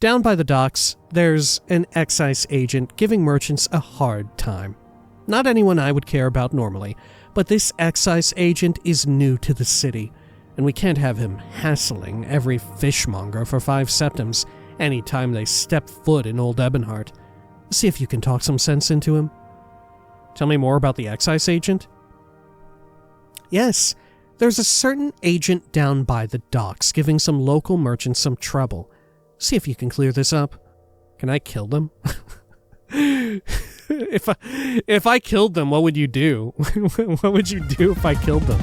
Down by the docks, there's an excise agent giving merchants a hard time. Not anyone I would care about normally, but this excise agent is new to the city, and we can't have him hassling every fishmonger for 5 septims any time they step foot in Old Ebonheart. See if you can talk some sense into him. Tell me more about the excise agent? Yes, there's a certain agent down by the docks giving some local merchants some trouble. See if you can clear this up. Can I kill them? If I killed them, what would you do? What would you do if I killed them?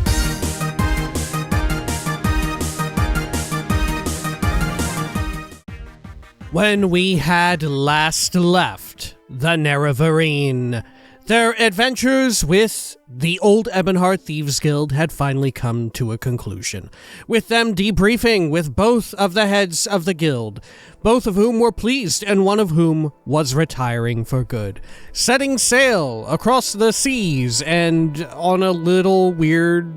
When we had last left the Nerevarine, their adventures with the Old Ebonheart Thieves Guild had finally come to a conclusion, with them debriefing with both of the heads of the guild, both of whom were pleased and one of whom was retiring for good, setting sail across the seas and on a little weird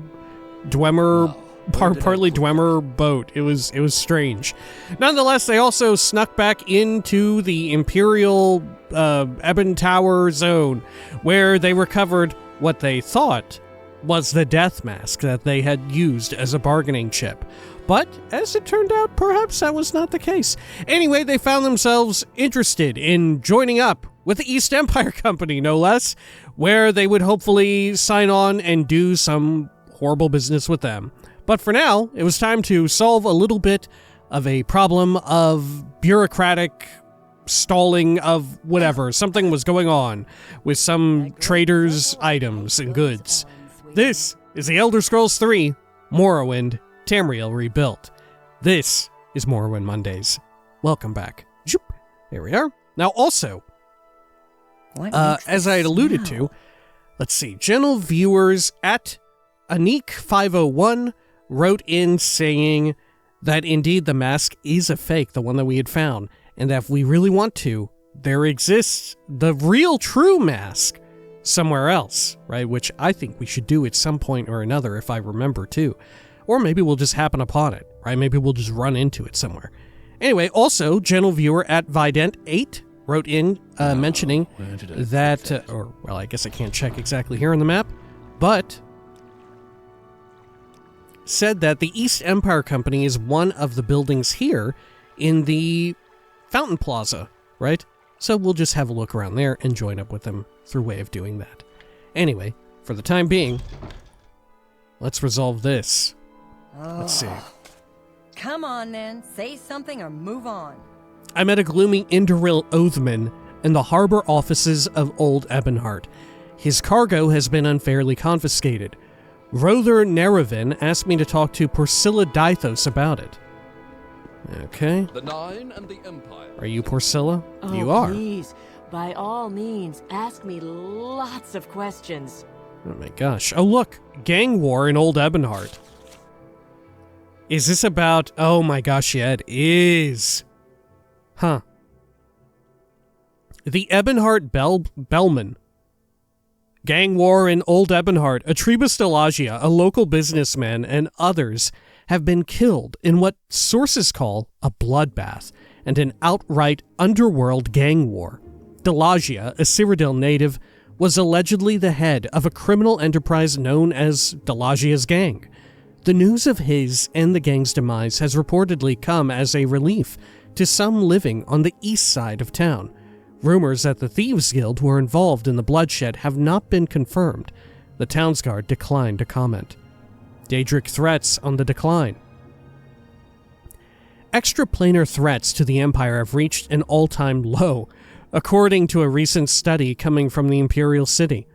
Dwemer, partly Dwemer boat. It was strange. Nonetheless, they also snuck back into the Imperial Ebon Tower zone, where they recovered what they thought was the death mask that they had used as a bargaining chip. But, as it turned out, perhaps that was not the case. Anyway, they found themselves interested in joining up with the East Empire Company, no less, where they would hopefully sign on and do some horrible business with them. But for now, it was time to solve a little bit of a problem of bureaucratic stalling of whatever. Something was going on with some traders' items and goods. This is the Elder Scrolls 3 Morrowind Tamriel Rebuilt. This is Morrowind Mondays. Welcome back. There we are. Now also, as I had alluded to, let's see, gentle viewers at Anik501 wrote in saying that indeed the mask is a fake, the one that we had found, and that if we really want to, there exists the real true mask somewhere else, right? Which I think we should do at some point or another if I remember to. Or maybe we'll just happen upon it, right? Maybe we'll just run into it somewhere. Anyway, also, gentle viewer at Vident8 wrote in mentioning that, well, I guess I can't check exactly here on the map, but said that the East Empire Company is one of the buildings here in the Fountain Plaza, right? So we'll just have a look around there and join up with them through way of doing that. Anyway, for the time being, let's resolve this. Let's see. Come on then, say something or move on. I met a gloomy Indoril Oathman in the harbor offices of Old Ebonheart. His cargo has been unfairly confiscated. Rother Nerevan asked me to talk to Porcilla Dythos about it. Okay. The Nine and the Empire. Are you Porcilla? Oh, you are. Please, by all means, ask me lots of questions. Oh my gosh. Oh look, gang war in Old Ebonheart. Is this about... Oh my gosh, yeah, it is. Huh. The Ebonheart Bellman. Gang war in Old Ebonheart. Atribus Delagia, a local businessman, and others have been killed in what sources call a bloodbath and an outright underworld gang war. Delagia, a Cyrodiil native, was allegedly the head of a criminal enterprise known as Delagia's Gang. The news of his and the gang's demise has reportedly come as a relief to some living on the east side of town. Rumors that the Thieves Guild were involved in the bloodshed have not been confirmed. The townsguard declined to comment. Daedric threats on the decline. Extraplanar threats to the Empire have reached an all-time low, according to a recent study coming from the Imperial City.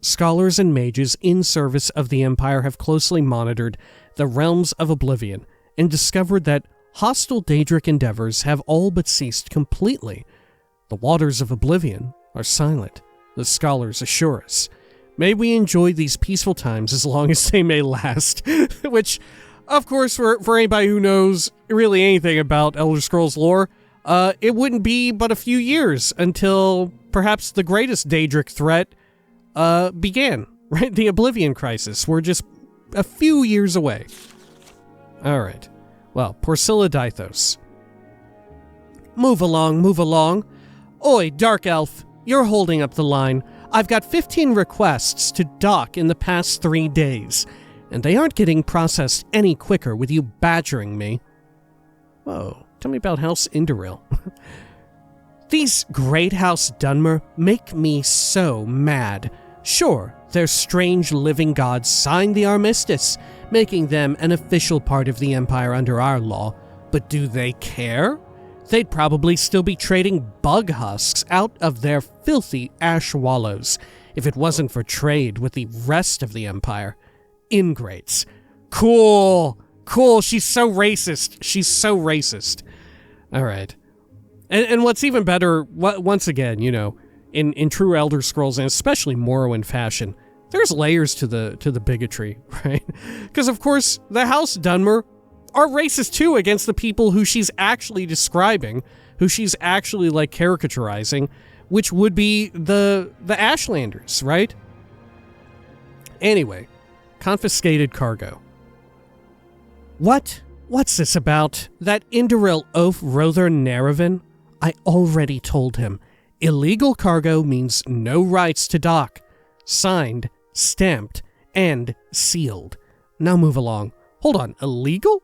Scholars and mages in service of the Empire have closely monitored the realms of Oblivion and discovered that hostile Daedric endeavors have all but ceased completely. The waters of Oblivion are silent, the scholars assure us. May we enjoy these peaceful times as long as they may last. Which, of course, for anybody who knows really anything about Elder Scrolls lore, it wouldn't be but a few years until perhaps the greatest Daedric threat began, right? The Oblivion Crisis. We're just a few years away. Alright. Well, Porcilla Dythos. Move along, move along. Oi, Dark Elf, you're holding up the line. I've got 15 requests to dock in the past 3 days, and they aren't getting processed any quicker with you badgering me. Whoa, tell me about House Indoril. These Great House Dunmer make me so mad. Sure, their strange living gods signed the armistice, making them an official part of the Empire under our law, but do they care? They'd probably still be trading bug husks out of their filthy ash wallows if it wasn't for trade with the rest of the Empire. Ingrates. Cool. She's so racist. All right. And what's even better, once again, in true Elder Scrolls and especially Morrowind fashion, there's layers to the bigotry, right? Because of course the House Dunmer are racist too against the people who she's actually describing, who she's actually caricaturizing, which would be the Ashlanders, right? Anyway, confiscated cargo. What's this about? That Indoril oaf Rother Naravan? I already told him. Illegal cargo means no rights to dock. Signed, stamped, and sealed. Now move along. Hold on, illegal?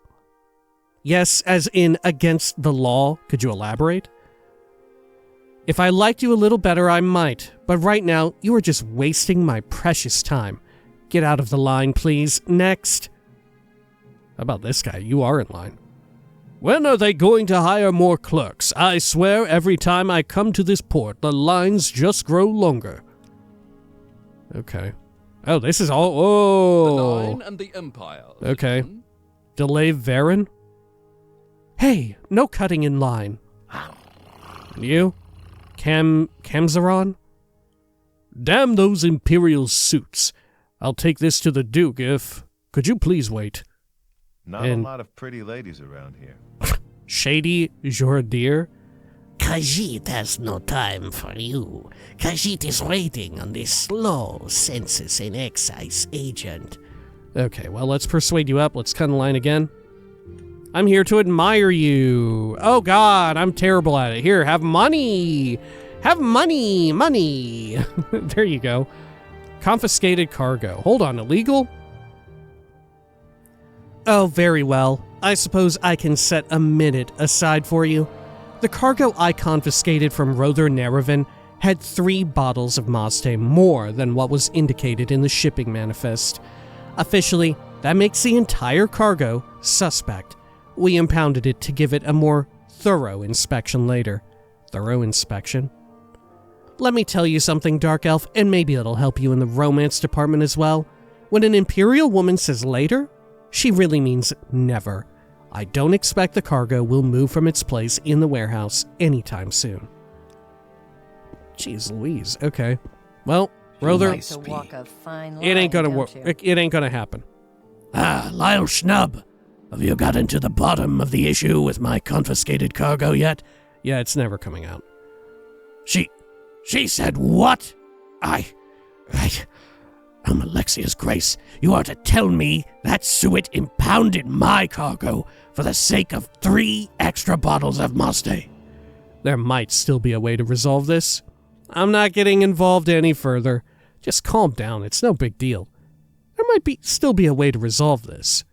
Yes, as in against the law. Could you elaborate? If I liked you a little better, I might. But right now, you are just wasting my precious time. Get out of the line, please. Next. How about this guy? You are in line. When are they going to hire more clerks? I swear every time I come to this port, the lines just grow longer. Okay. Oh, this is all... Oh! The Nine and the Empire. Okay. Delay Varen? Hey, no cutting in line. You? Kamzaron? Damn those Imperial suits. I'll take this to the Duke if... Could you please wait? Not a lot of pretty ladies around here. Shady Jordir? Khajiit has no time for you. Khajiit is waiting on this slow census and excise agent. Okay, well, let's persuade you up. Let's cut in line again. I'm here to admire you. Oh, God, I'm terrible at it. Here, have money. Have money. There you go. Confiscated cargo. Hold on, illegal? Oh, very well. I suppose I can set a minute aside for you. The cargo I confiscated from Rother Naravan had 3 bottles of mazte more than what was indicated in the shipping manifest. Officially, that makes the entire cargo suspect. We impounded it to give it a more thorough inspection later. Thorough inspection? Let me tell you something, Dark Elf, and maybe it'll help you in the romance department as well. When an Imperial woman says later, she really means never. I don't expect the cargo will move from its place in the warehouse anytime soon. Jeez Louise, okay. Well, Rother, To walk a fine line, it ain't gonna don't work. you? It ain't gonna happen. Lyle Schnub, have you gotten to the bottom of the issue with my confiscated cargo yet? Yeah, it's never coming out. She said what? Alexia's Grace, you are to tell me that Suet impounded my cargo for the sake of 3 extra bottles of mazte. There might still be a way to resolve this. I'm not getting involved any further. Just calm down, it's no big deal. There might still be a way to resolve this.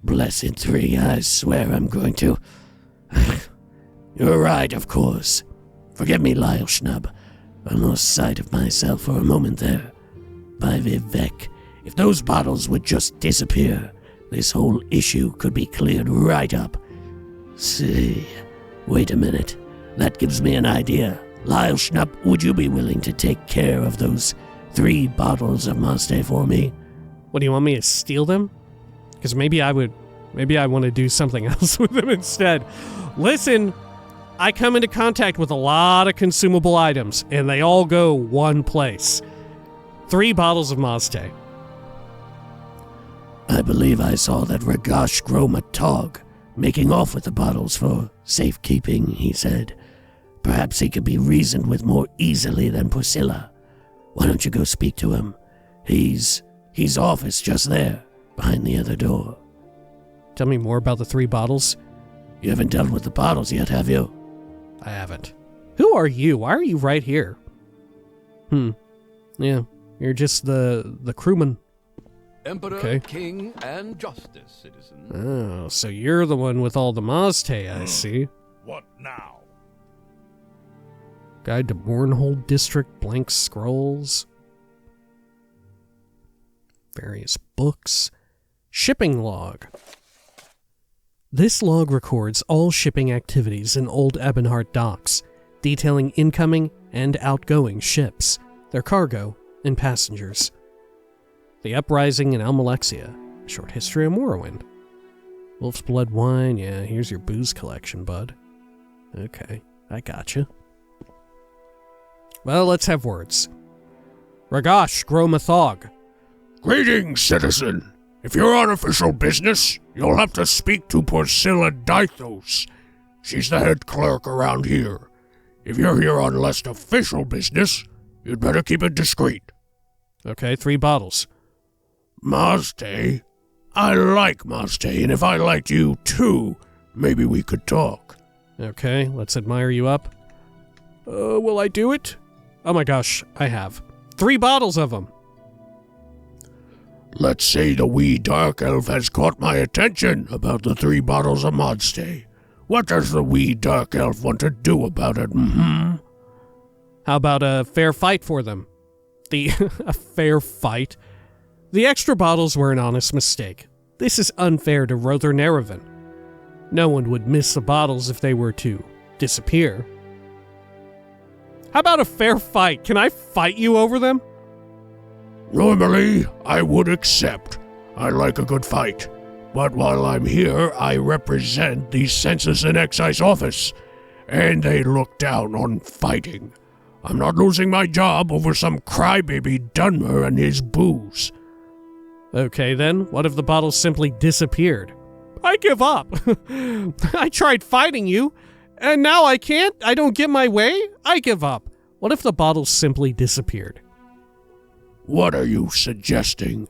Blessed 3, I swear I'm going to... You're right, of course. Forgive me, Lyle Schnub. I lost sight of myself for a moment there. By Vivek, if those bottles would just disappear, this whole issue could be cleared right up. See, wait a minute. That gives me an idea. Lyle Schnub, would you be willing to take care of those 3 bottles of mazte for me? What, do you want me to steal them? Because maybe I want to do something else with them instead. Listen, I come into contact with a lot of consumable items, and they all go one place. 3 bottles of mazte. I believe I saw that Ragash Gromatog making off with the bottles for safekeeping, he said. Perhaps he could be reasoned with more easily than Priscilla. Why don't you go speak to him? He's off, it's just there, behind the other door. Tell me more about the 3 bottles. You haven't dealt with the bottles yet, have you? I haven't. Who are you? Why are you right here? Yeah, you're just the crewman. Emperor, Okay. king, and justice, citizen. Oh, so you're the one with all the mazte, I see. What now? Guide to Mournhold District, blank scrolls. Various books. Shipping log. This log records all shipping activities in Old Ebonheart docks, detailing incoming and outgoing ships, their cargo, and passengers. The Uprising in Almalexia, short history of Morrowind. Wolf's Blood wine, yeah, here's your booze collection, bud. Okay, I gotcha. Well, let's have words. Ragash Gromathog. Greetings, citizen. If you're on official business, you'll have to speak to Priscilla Dythos. She's the head clerk around here. If you're here on less official business, you'd better keep it discreet. Okay, 3 bottles. Mazte? I like Mazte, and if I liked you too, maybe we could talk. Okay, let's admire you up. Will I do it? Oh my gosh, I have. 3 bottles of them. Let's say the wee dark elf has caught my attention about the 3 bottles of Mazte. What does the wee dark elf want to do about it, How about a fair fight for them? A fair fight? The extra bottles were an honest mistake. This is unfair to Rother Nerevan. No one would miss the bottles if they were to disappear. How about a fair fight? Can I fight you over them? Normally, I would accept. I like a good fight. But while I'm here, I represent the Census and Excise Office, and they look down on fighting. I'm not losing my job over some crybaby Dunmer and his booze. Okay then, what if the bottles simply disappeared? I give up. I tried fighting you, and now I can't? I don't get my way? I give up. What if the bottles simply disappeared? What are you suggesting?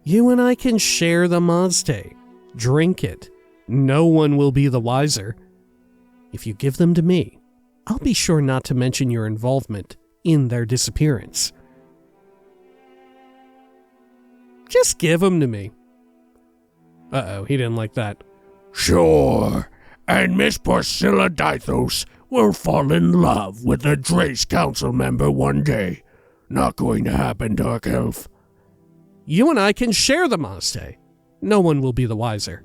You and I can share the mazte. Drink it. No one will be the wiser. If you give them to me, I'll be sure not to mention your involvement in their disappearance. Just give them to me. Uh-oh, he didn't like that. Sure. And Miss Priscilla Dythos will fall in love with a Drace Council member one day. Not going to happen, Dark Elf. You and I can share the mazte. No one will be the wiser.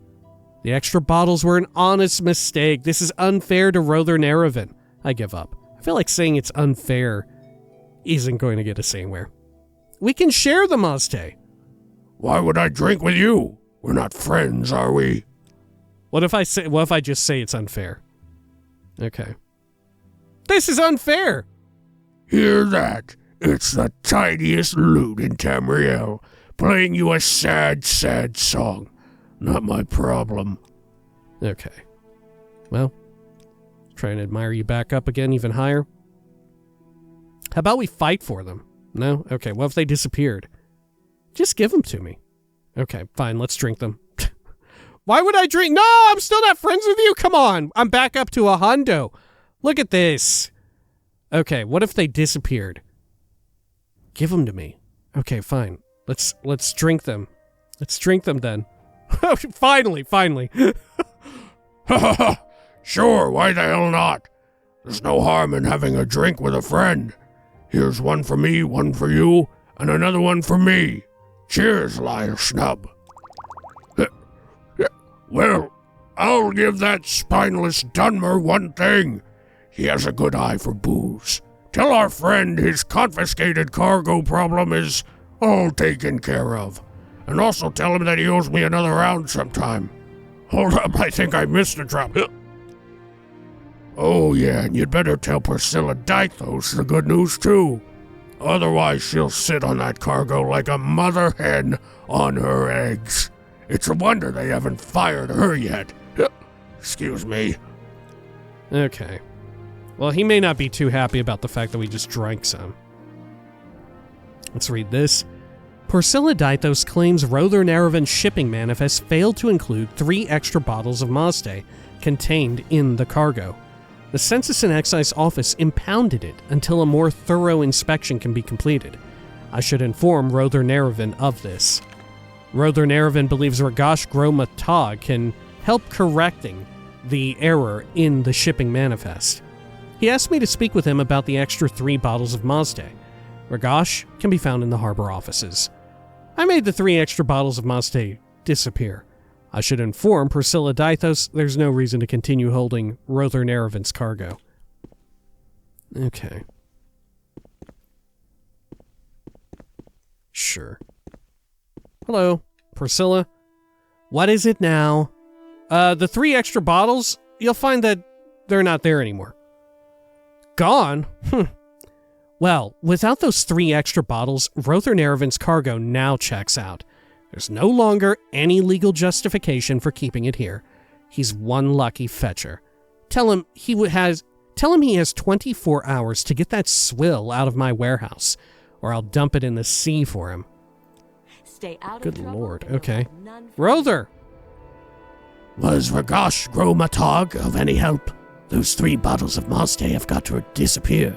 The extra bottles were an honest mistake. This is unfair to Rother Nerevan. I give up. I feel like saying it's unfair isn't going to get us anywhere. We can share the mazte. Why would I drink with you? We're not friends, are we? What if I just say it's unfair? Okay. This is unfair. Hear that? It's the tiniest lute in Tamriel, playing you a sad, sad song. Not my problem. Okay. Well, try and admire you back up again even higher. How about we fight for them? No? Okay, what if they disappeared? Just give them to me. Okay, fine, let's drink them. Why would I drink? No, I'm still not friends with you. Come on, I'm back up to a hundo. Look at this. Okay, what if they disappeared? Give them to me. Okay, fine. Let's drink them. Let's drink them then. Finally. Ha ha ha! Sure, why the hell not? There's no harm in having a drink with a friend. Here's one for me, one for you, and another one for me. Cheers, Lyle Schnub. Well, I'll give that spineless Dunmer one thing. He has a good eye for booze. Tell our friend his confiscated cargo problem is all taken care of. And also tell him that he owes me another round sometime. Hold up, I think I missed a drop. Oh yeah, and you'd better tell Priscilla Dythos the good news too. Otherwise she'll sit on that cargo like a mother hen on her eggs. It's a wonder they haven't fired her yet. Excuse me. Okay. Well, he may not be too happy about the fact that we just drank some. Let's read this. Priscilla Dythos claims Rother Nerevan's shipping manifest failed to include 3 extra bottles of mazte contained in the cargo. The Census and Excise Office impounded it until a more thorough inspection can be completed. I should inform Rother Nerevan of this. Rother Nerevan believes Ragash Gromatog can help correcting the error in the shipping manifest. He asked me to speak with him about the extra 3 bottles of mazte. Ragash can be found in the harbor offices. I made the 3 extra bottles of mazte disappear. I should inform Priscilla Dythos there's no reason to continue holding Rother Nerevan's cargo. Okay. Sure. Hello, Priscilla. What is it now? The 3 extra bottles, you'll find that they're not there anymore. Gone? Well, without those 3 extra bottles, Rother Nerevan's cargo now checks out. There's no longer any legal justification for keeping it here. He's one lucky fetcher. Tell him he has 24 hours to get that swill out of my warehouse, or I'll dump it in the sea for him. Stay out Good of trouble, lord, and you'll okay. have none for Rother! Was Ragash Gromatog of any help? Those 3 bottles of mazte have got to disappear.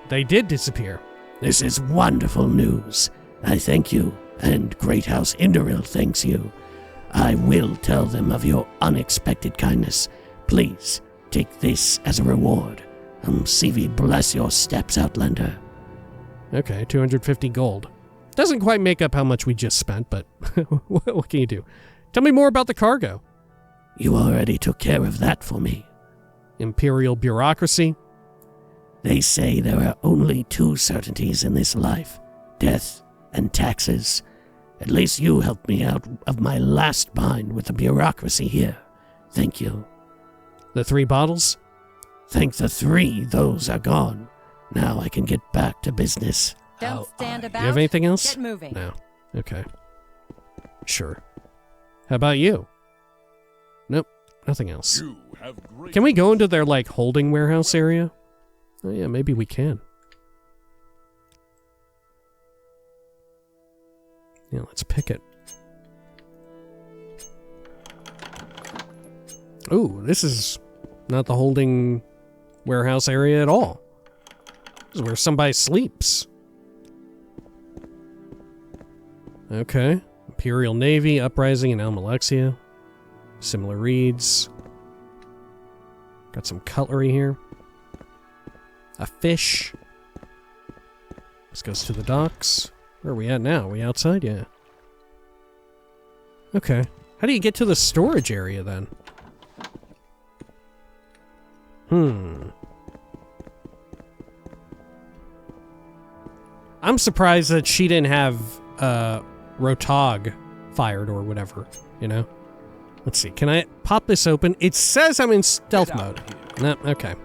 They did disappear. This is wonderful news. I thank you, and Great House Inderil thanks you. I will tell them of your unexpected kindness. Please, take this as a reward. CV bless your steps, Outlander. Okay, 250 gold. Doesn't quite make up how much we just spent, but what can you do? Tell me more about the cargo. You already took care of that for me. Imperial bureaucracy? They say there are only 2 certainties in this life, death and taxes. At least you helped me out of my last bind with the bureaucracy here. Thank you. The 3 bottles? Thank the 3, those are gone. Now I can get back to business. Don't stand about. Do you have anything else? Get moving. No. Okay. Sure. How about you? Nope. Nothing else. You have great Can we go into their, like, holding warehouse area? Oh yeah, maybe we can. Yeah, let's pick it. Ooh, this is not the holding warehouse area at all. This is where somebody sleeps. Okay. Imperial Navy, Uprising in Almalexia. Similar reads. Got some cutlery here. A fish. This goes to the docks. Where are we at now? Are we outside? Yeah. Okay. How do you get to the storage area then? I'm surprised that she didn't have Rotog fired or whatever, you know? Let's see. Can I pop this open? It says I'm in stealth mode. No, okay.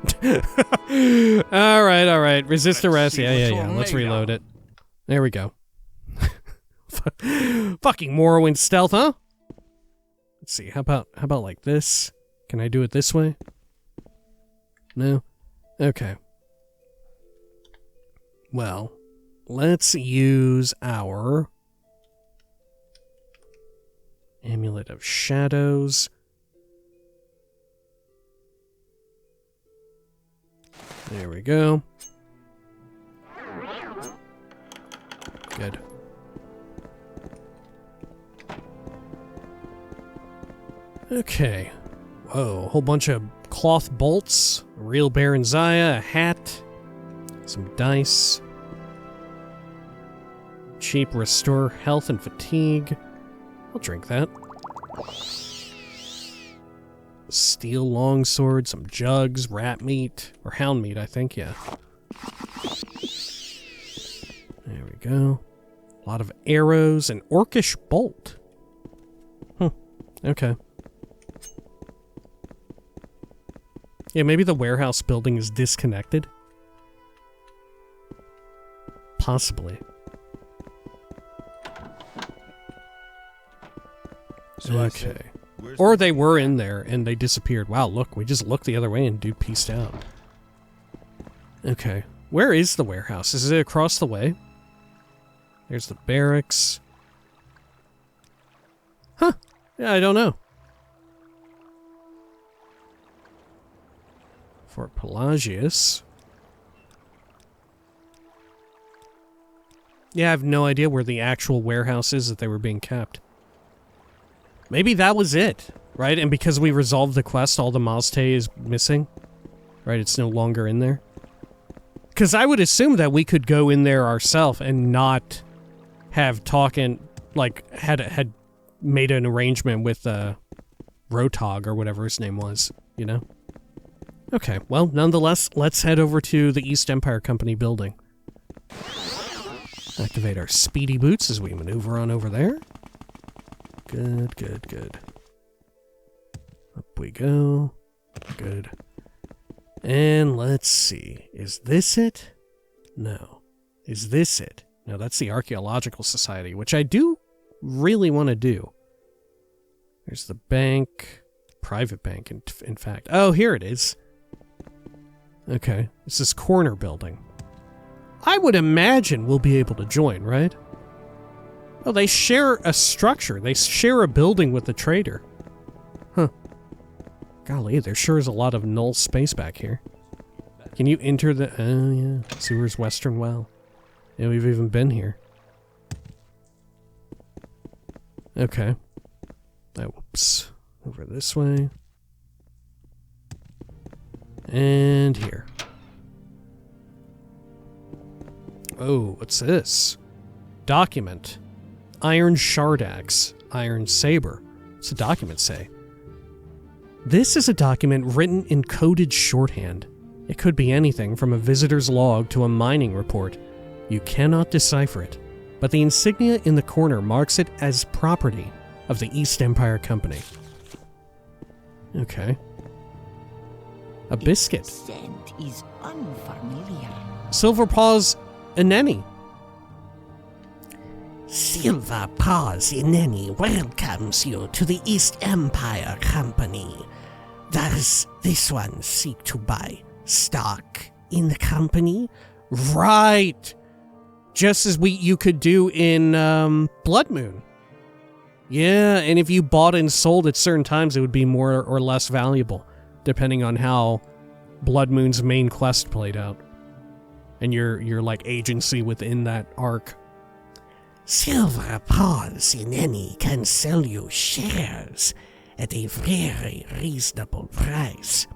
all right. Resist arrest. Yeah. Let's reload it. There we go. Fucking Morrowind stealth, huh? Let's see. How about like this? Can I do it this way? No? Okay. Well, let's use our Amulet of Shadows. There we go. Good. Okay. Whoa, a whole bunch of cloth bolts, a real Baron Zaya, a hat, some dice. Cheap restore health and fatigue. I'll drink that. Steel longsword, some jugs, rat meat, or hound meat, I think, yeah. There we go. A lot of arrows, an orcish bolt. Okay. Yeah, maybe the warehouse building is disconnected. Possibly. So I Okay. said, "Where's Or the they were in there and they disappeared. Wow, look, we just looked the other way and dude pieced out. Okay. Where is the warehouse? Is it across the way? There's the barracks. Huh. Yeah, I don't know. Fort Pelagius. Yeah, I have no idea where the actual warehouse is that they were being kept. Maybe that was it, right? And because we resolved the quest, all the mazte is missing, right? It's no longer in there. Because I would assume that we could go in there ourselves and not have talking, like, had made an arrangement with Rotog or whatever his name was, you know? Okay, well, nonetheless, let's head over to the East Empire Company building. Activate our speedy boots as we maneuver on over there. Good, good, good. Up we go. Good. And let's see. Is this it? No. Is this it? No, that's the Archaeological Society, which I do really want to do. There's the bank. Private bank, in fact. Oh, here it is. Okay. It's this corner building. I would imagine we'll be able to join, right? Oh, they share a structure. They share a building with the trader. Huh. Golly, there sure is a lot of null space back here. Can you enter the... Oh, yeah. Sewers Western Well. Yeah, we've even been here. Okay. Oh, whoops. Over this way. And here. Oh, what's this? Document. Iron shard axe. Iron saber. What's the document say? This is a document written in coded shorthand. It could be anything from a visitor's log to a mining report. You cannot decipher it, but the insignia in the corner marks it as property of the East Empire Company. Okay. A biscuit. Its scent is unfamiliar. Silver Paws Ineni. Silver Paws Ineni welcomes you to the East Empire Company. Does this one seek to buy stock in the company? Right! Just as you could do in Blood Moon. Yeah, and if you bought and sold at certain times, it would be more or less valuable, depending on how Blood Moon's main quest played out. And your like agency within that arc. Silver Paws Ineni can sell you shares at a very reasonable price.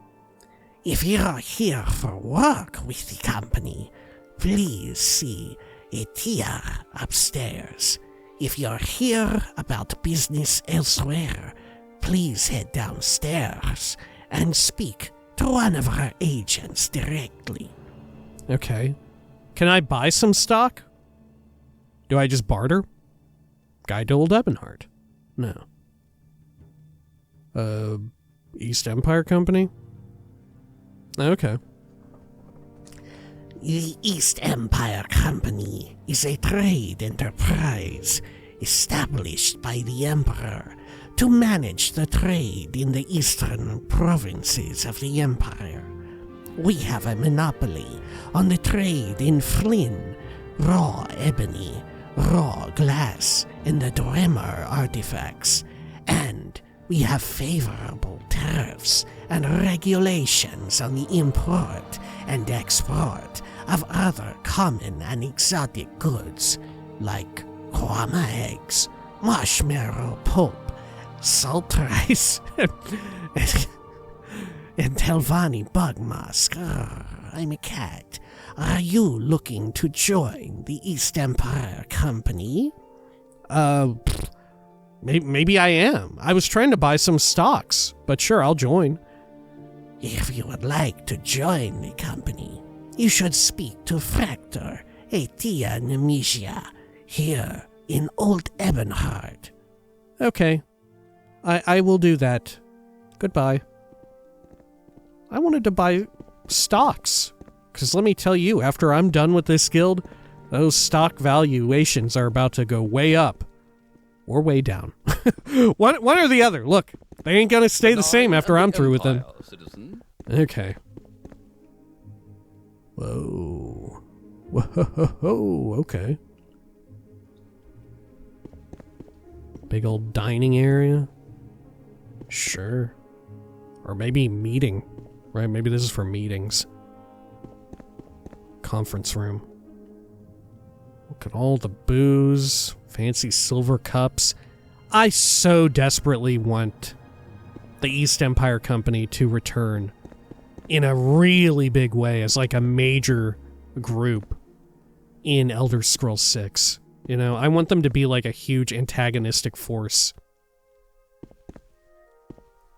If you're here for work with the company, please see a tier upstairs. If you're here about business elsewhere, please head downstairs and speak to one of our agents directly. Okay. Can I buy some stock? Do I just barter? Guide to Old Ebonheart. No. East Empire Company? Okay. The East Empire Company is a trade enterprise established by the Emperor to manage the trade in the eastern provinces of the Empire. We have a monopoly on the trade in Flynn, raw ebony, raw glass, and the Dwemer artifacts, and we have favorable tariffs and regulations on the import and export of other common and exotic goods like guama eggs, marshmallow pulp, salt rice, and Telvanni bug musk. I'm a cat. Are you looking to join the East Empire Company? Maybe I am. I was trying to buy some stocks, but sure, I'll join. If you would like to join the company, you should speak to Fractor Etia Nemesia here in Old Ebonheart. Okay. I will do that. Goodbye. I wanted to buy stocks. Because let me tell you, after I'm done with this guild, those stock valuations are about to go way up. Or way down. one or the other. Look, they ain't gonna stay the same after I'm through with them. Okay. Whoa. Whoa, okay. Big old dining area? Sure. Or maybe meeting. Right, maybe this is for meetings. Conference room. Look at all the booze, fancy silver cups. I so desperately want the East Empire Company to return in a really big way as like a major group in Elder Scrolls 6. You know, I want them to be like a huge antagonistic force.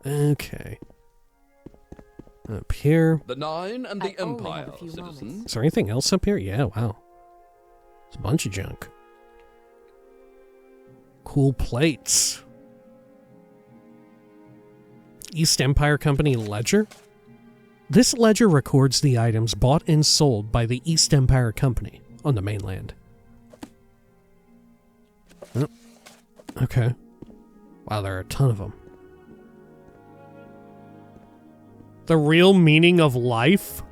Okay. Up here. The Nine and the I only Empire, have a few citizen. moments. Is there anything else up here? Yeah, wow. It's a bunch of junk. Cool plates. East Empire Company ledger? This ledger records the items bought and sold by the East Empire Company on the mainland. Oh, okay. Wow, there are a ton of them. The real meaning of life?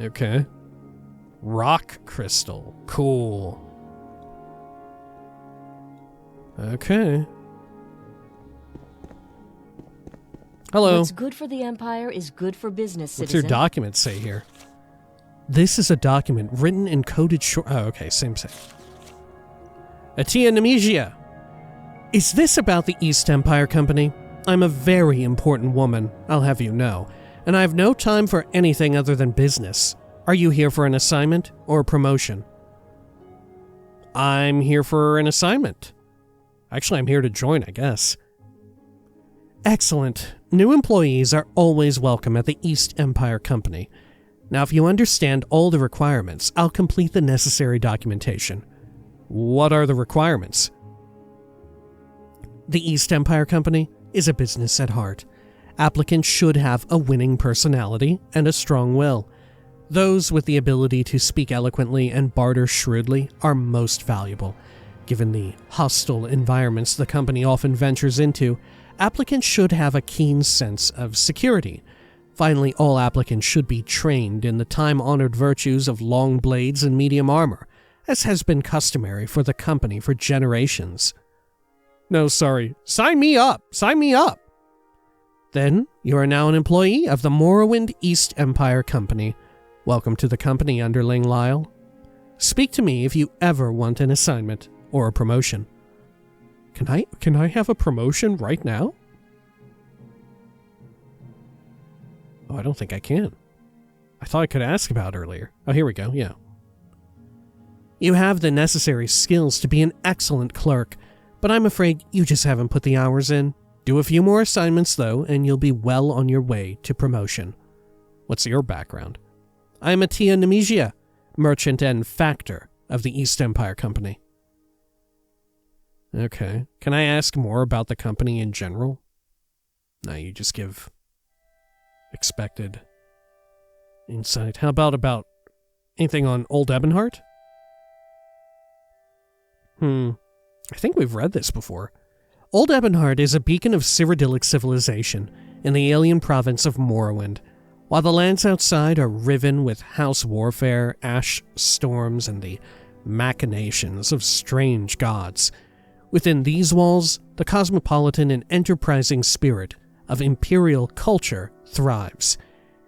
Okay. Rock crystal. Cool. Okay. Hello. What's good for the Empire is good for business, What's citizen. your document say here? This is a document written in coded short... Oh, okay, same. Atia Nemesia. Is this about the East Empire Company? I'm a very important woman, I'll have you know, and I have no time for anything other than business. Are you here for an assignment or a promotion? I'm here for an assignment. Actually, I'm here to join, I guess. Excellent. New employees are always welcome at the East Empire Company. Now, if you understand all the requirements, I'll complete the necessary documentation. What are the requirements? The East Empire Company is a business at heart. Applicants should have a winning personality and a strong will. Those with the ability to speak eloquently and barter shrewdly are most valuable. Given the hostile environments the company often ventures into, applicants should have a keen sense of security. Finally, all applicants should be trained in the time-honored virtues of long blades and medium armor, as has been customary for the company for generations. No, sorry. Sign me up! Sign me up! Then, you are now an employee of the Morrowind East Empire Company. Welcome to the company, underling Lyle. Speak to me if you ever want an assignment or a promotion. Can I have a promotion right now? Oh, I don't think I can. I thought I could ask about earlier. Oh, here we go, yeah. You have the necessary skills to be an excellent clerk, but I'm afraid you just haven't put the hours in. Do a few more assignments, though, and you'll be well on your way to promotion. What's your background? I'm Atia Nemesia, merchant and factor of the East Empire Company. Okay. Can I ask more about the company in general? No, you just give expected insight. How about anything on Old Ebonheart? I think we've read this before. Old Ebonheart is a beacon of Cyrodiilic civilization in the alien province of Morrowind. While the lands outside are riven with house warfare, ash storms, and the machinations of strange gods, within these walls, the cosmopolitan and enterprising spirit of imperial culture thrives.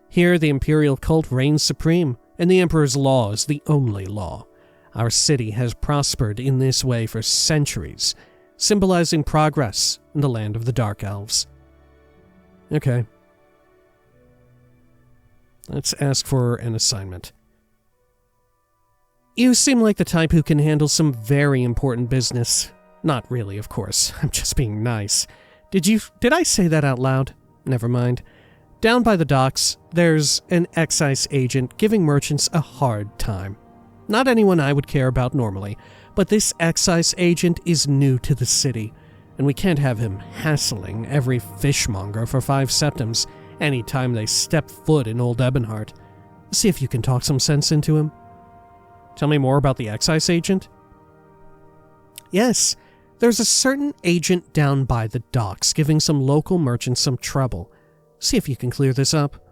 Here, the imperial cult reigns supreme, and the emperor's law is the only law. Our city has prospered in this way for centuries, symbolizing progress in the land of the Dark Elves. Okay. Let's ask for an assignment. You seem like the type who can handle some very important business. Not really, of course. I'm just being nice. Did I say that out loud? Never mind. Down by the docks, there's an excise agent giving merchants a hard time. Not anyone I would care about normally, but this excise agent is new to the city, and we can't have him hassling every fishmonger for 5 septims any time they step foot in Old Ebonheart. See if you can talk some sense into him. Tell me more about the excise agent? Yes, there's a certain agent down by the docks giving some local merchants some trouble. See if you can clear this up.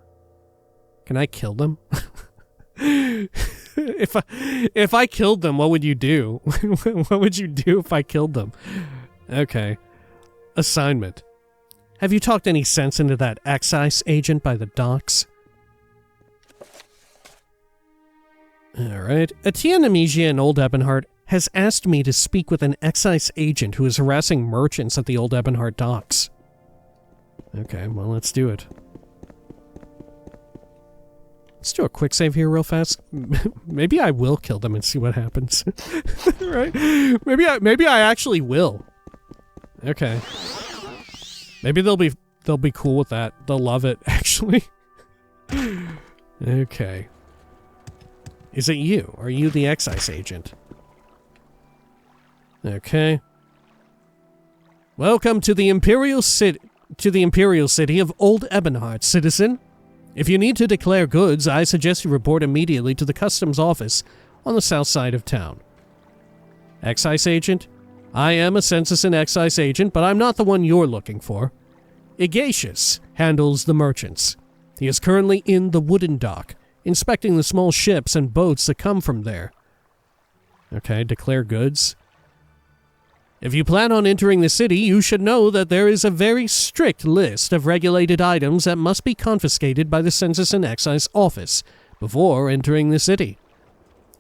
Can I kill them? If I killed them, what would you do? What would you do if I killed them? Okay. Assignment. Have you talked any sense into that excise agent by the docks? Alright. Etienne Nemesian and Old Ebonheart has asked me to speak with an excise agent who is harassing merchants at the Old Ebonheart docks. Okay, well, let's do it. Let's do a quick save here real fast. Maybe I will kill them and see what happens. Right? Maybe I actually will. Okay. Maybe they'll be cool with that. They'll love it, actually. Okay. Is it you? Are you the excise agent? Okay. Welcome to the Imperial City of Old Ebonheart, citizen. If you need to declare goods, I suggest you report immediately to the customs office on the south side of town. Excise agent? I am a census and excise agent, but I'm not the one you're looking for. Ignatius handles the merchants. He is currently in the wooden dock, inspecting the small ships and boats that come from there. Okay, declare goods. If you plan on entering the city, you should know that there is a very strict list of regulated items that must be confiscated by the Census and Excise Office before entering the city.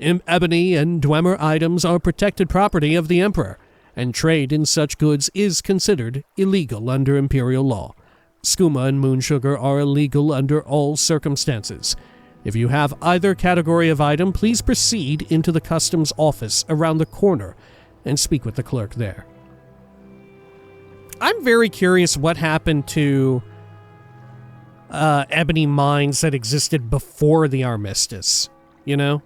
Ebony and Dwemer items are protected property of the Emperor, and trade in such goods is considered illegal under Imperial law. Skooma and moon sugar are illegal under all circumstances. If you have either category of item, please proceed into the customs office around the corner and speak with the clerk there. I'm very curious what happened to ebony mines that existed before the armistice, you know?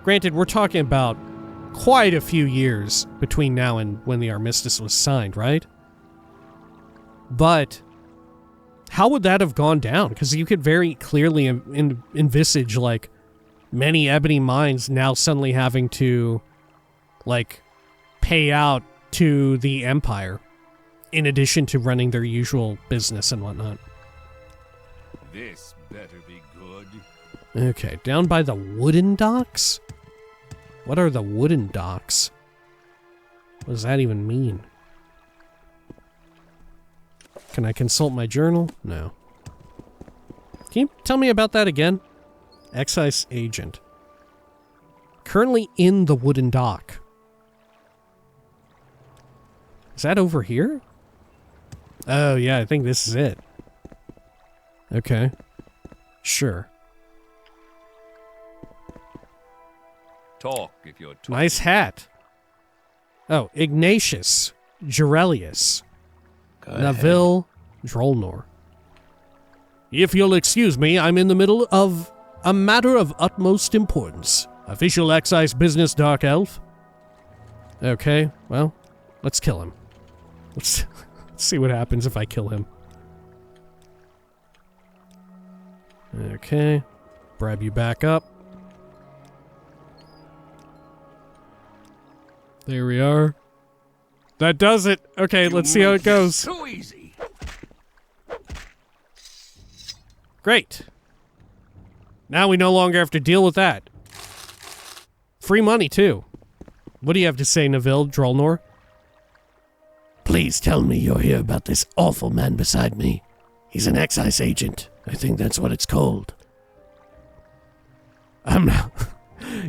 Granted, we're talking about quite a few years between now and when the armistice was signed, right? But how would that have gone down? Because you could very clearly envisage, like, many ebony mines now suddenly having to, like, pay out to the Empire, in addition to running their usual business and whatnot. This better be good. Okay, down by the wooden docks? What are the wooden docks? What does that even mean? Can I consult my journal? No. Can you tell me about that again? Excise agent. Currently in the wooden dock. Is that over here? Oh, yeah, I think this is it. Okay. Sure. Talk if you're talking. Nice hat. Oh, Ignatius Gerelius. Neville Drolnor. If you'll excuse me, I'm in the middle of a matter of utmost importance. Official excise business, Dark Elf. Okay, well, let's kill him. Let's see what happens if I kill him. Okay. Bribe you back up. There we are. That does it. Okay, let's see how it goes. So easy. Great. Now we no longer have to deal with that. Free money, too. What do you have to say, Neville Drolnor? Please tell me you're here about this awful man beside me. He's an excise agent. I think that's what it's called. I'm not...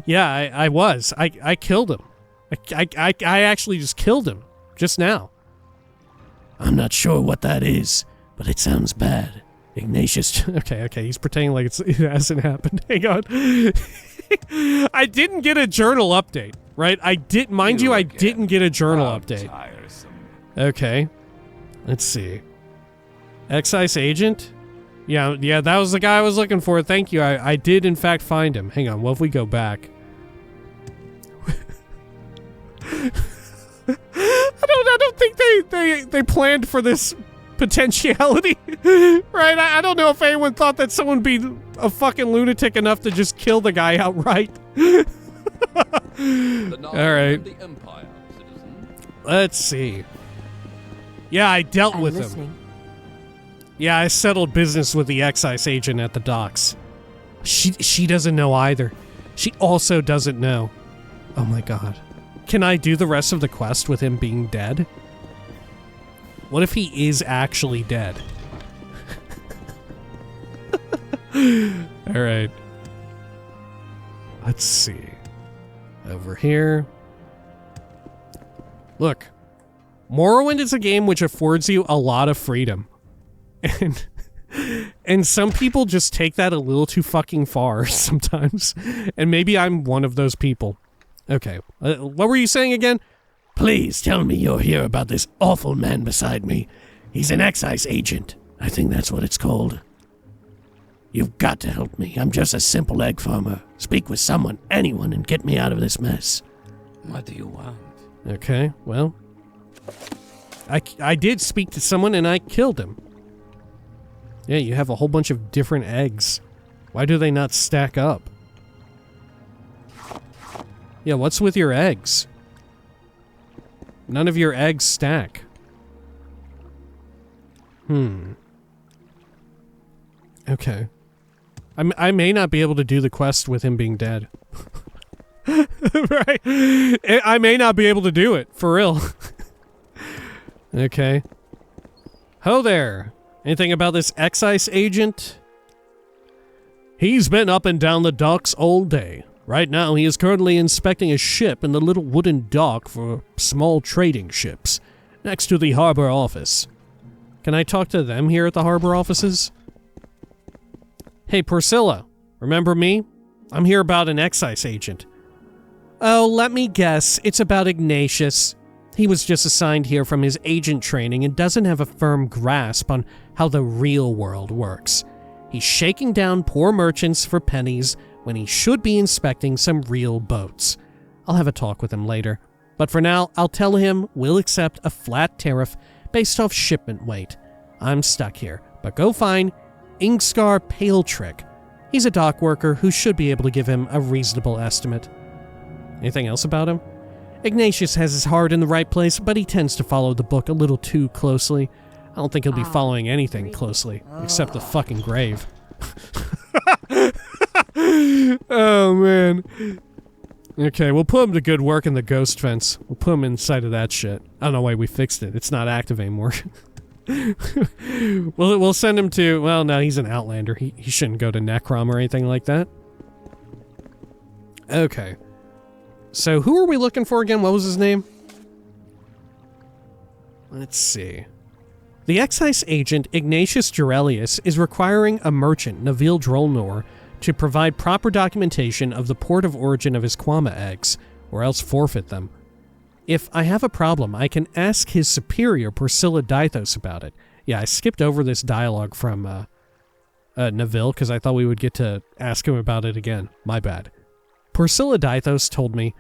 Yeah, I was. I killed him. I actually just killed him. Just now. I'm not sure what that is, but it sounds bad. Ignatius... Okay, he's pretending like it hasn't happened. Hang on. I didn't get a journal update, right? I didn't get a journal update. Tiresome. Okay. Let's see. Excise agent? Yeah, that was the guy I was looking for. Thank you. I did, in fact, find him. Hang on, what if we go back? I don't think they planned for this potentiality, right? I don't know if anyone thought that someone would be a fucking lunatic enough to just kill the guy outright. Alright. The Empire, citizen. Let's see. Yeah, I dealt with him. Yeah, I settled business with the excise agent at the docks. She doesn't know either. She also doesn't know. Oh my god. Can I do the rest of the quest with him being dead? What if he is actually dead? Alright. Let's see. Over here. Look. Morrowind is a game which affords you a lot of freedom. And some people just take that a little too fucking far sometimes. And maybe I'm one of those people. Okay. What were you saying again? Please tell me you're here about this awful man beside me. He's an excise agent. I think that's what it's called. You've got to help me. I'm just a simple egg farmer. Speak with someone, anyone, and get me out of this mess. What do you want? Okay, well. I did speak to someone and I killed him. Yeah, you have a whole bunch of different eggs. Why do they not stack up? Yeah, what's with your eggs? None of your eggs stack. Okay. I may not be able to do the quest with him being dead. Right? I may not be able to do it, for real. Okay. Ho there! Anything about this excise agent? He's been up and down the docks all day. Right now, he is currently inspecting a ship in the little wooden dock for small trading ships, next to the harbor office. Can I talk to them here at the harbor offices? Hey, Priscilla, remember me? I'm here about an excise agent. Oh, let me guess, it's about Ignatius. He was just assigned here from his agent training and doesn't have a firm grasp on how the real world works. He's shaking down poor merchants for pennies when he should be inspecting some real boats. I'll have a talk with him later, but for now, I'll tell him we'll accept a flat tariff based off shipment weight. I'm stuck here, but go find Ingskar Paletrick. He's a dock worker who should be able to give him a reasonable estimate. Anything else about him? Ignatius has his heart in the right place, but he tends to follow the book a little too closely. I don't think he'll be following anything closely, except the fucking grave. Oh, man. Okay, we'll put him to good work in the ghost fence. We'll put him inside of that shit. I don't know why we fixed it. It's not active anymore. We'll send him to... Well, no, he's an Outlander. He shouldn't go to Necrom or anything like that. Okay. So, who are we looking for again? What was his name? Let's see. The excise agent, Ignatius Gerelius, is requiring a merchant, Nabil Drolnor, to provide proper documentation of the port of origin of his Quama eggs, or else forfeit them. If I have a problem, I can ask his superior, Priscilla Dythos, about it. Yeah, I skipped over this dialogue from Nabil, because I thought we would get to ask him about it again. My bad. Priscilla Dythos told me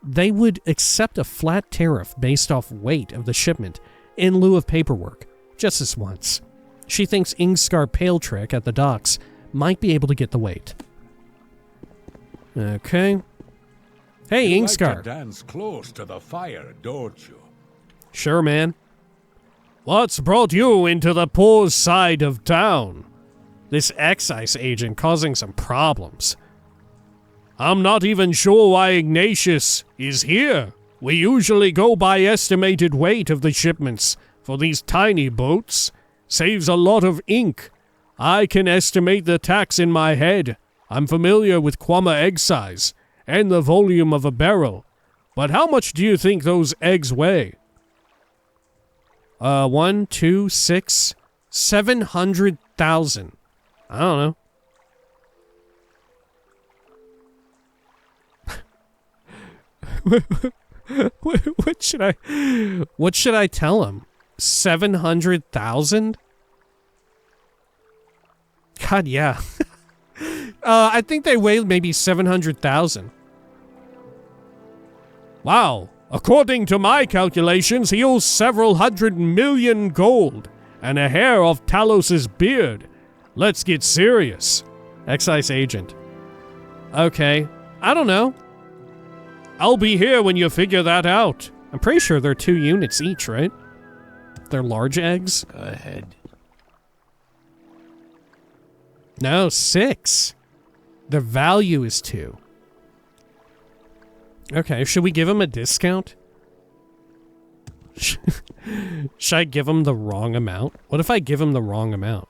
they would accept a flat tariff based off weight of the shipment in lieu of paperwork, just this once. She thinks Ingskar Paletrick at the docks might be able to get the weight. Okay. Hey, Ingskar. Like to dance close to the fire, don't you? Sure, man. What's brought you into the poor side of town? This excise agent causing some problems. I'm not even sure why Ignatius is here. We usually go by estimated weight of the shipments for these tiny boats. Saves a lot of ink. I can estimate the tax in my head. I'm familiar with Quama egg size and the volume of a barrel. But how much do you think those eggs weigh? 1, 2, 6, 700,000. I don't know. What should I tell him? 700,000? God, yeah. I think they weigh maybe 700,000. Wow. According to my calculations, he owes several 100 million gold and a hair of Talos's beard. Let's get serious. Excise agent. Okay. I don't know. I'll be here when you figure that out. I'm pretty sure they're 2 units each, right? They're large eggs? Go ahead. No, 6. The value is 2. Okay, should we give him a discount? Should I give him the wrong amount? What if I give him the wrong amount?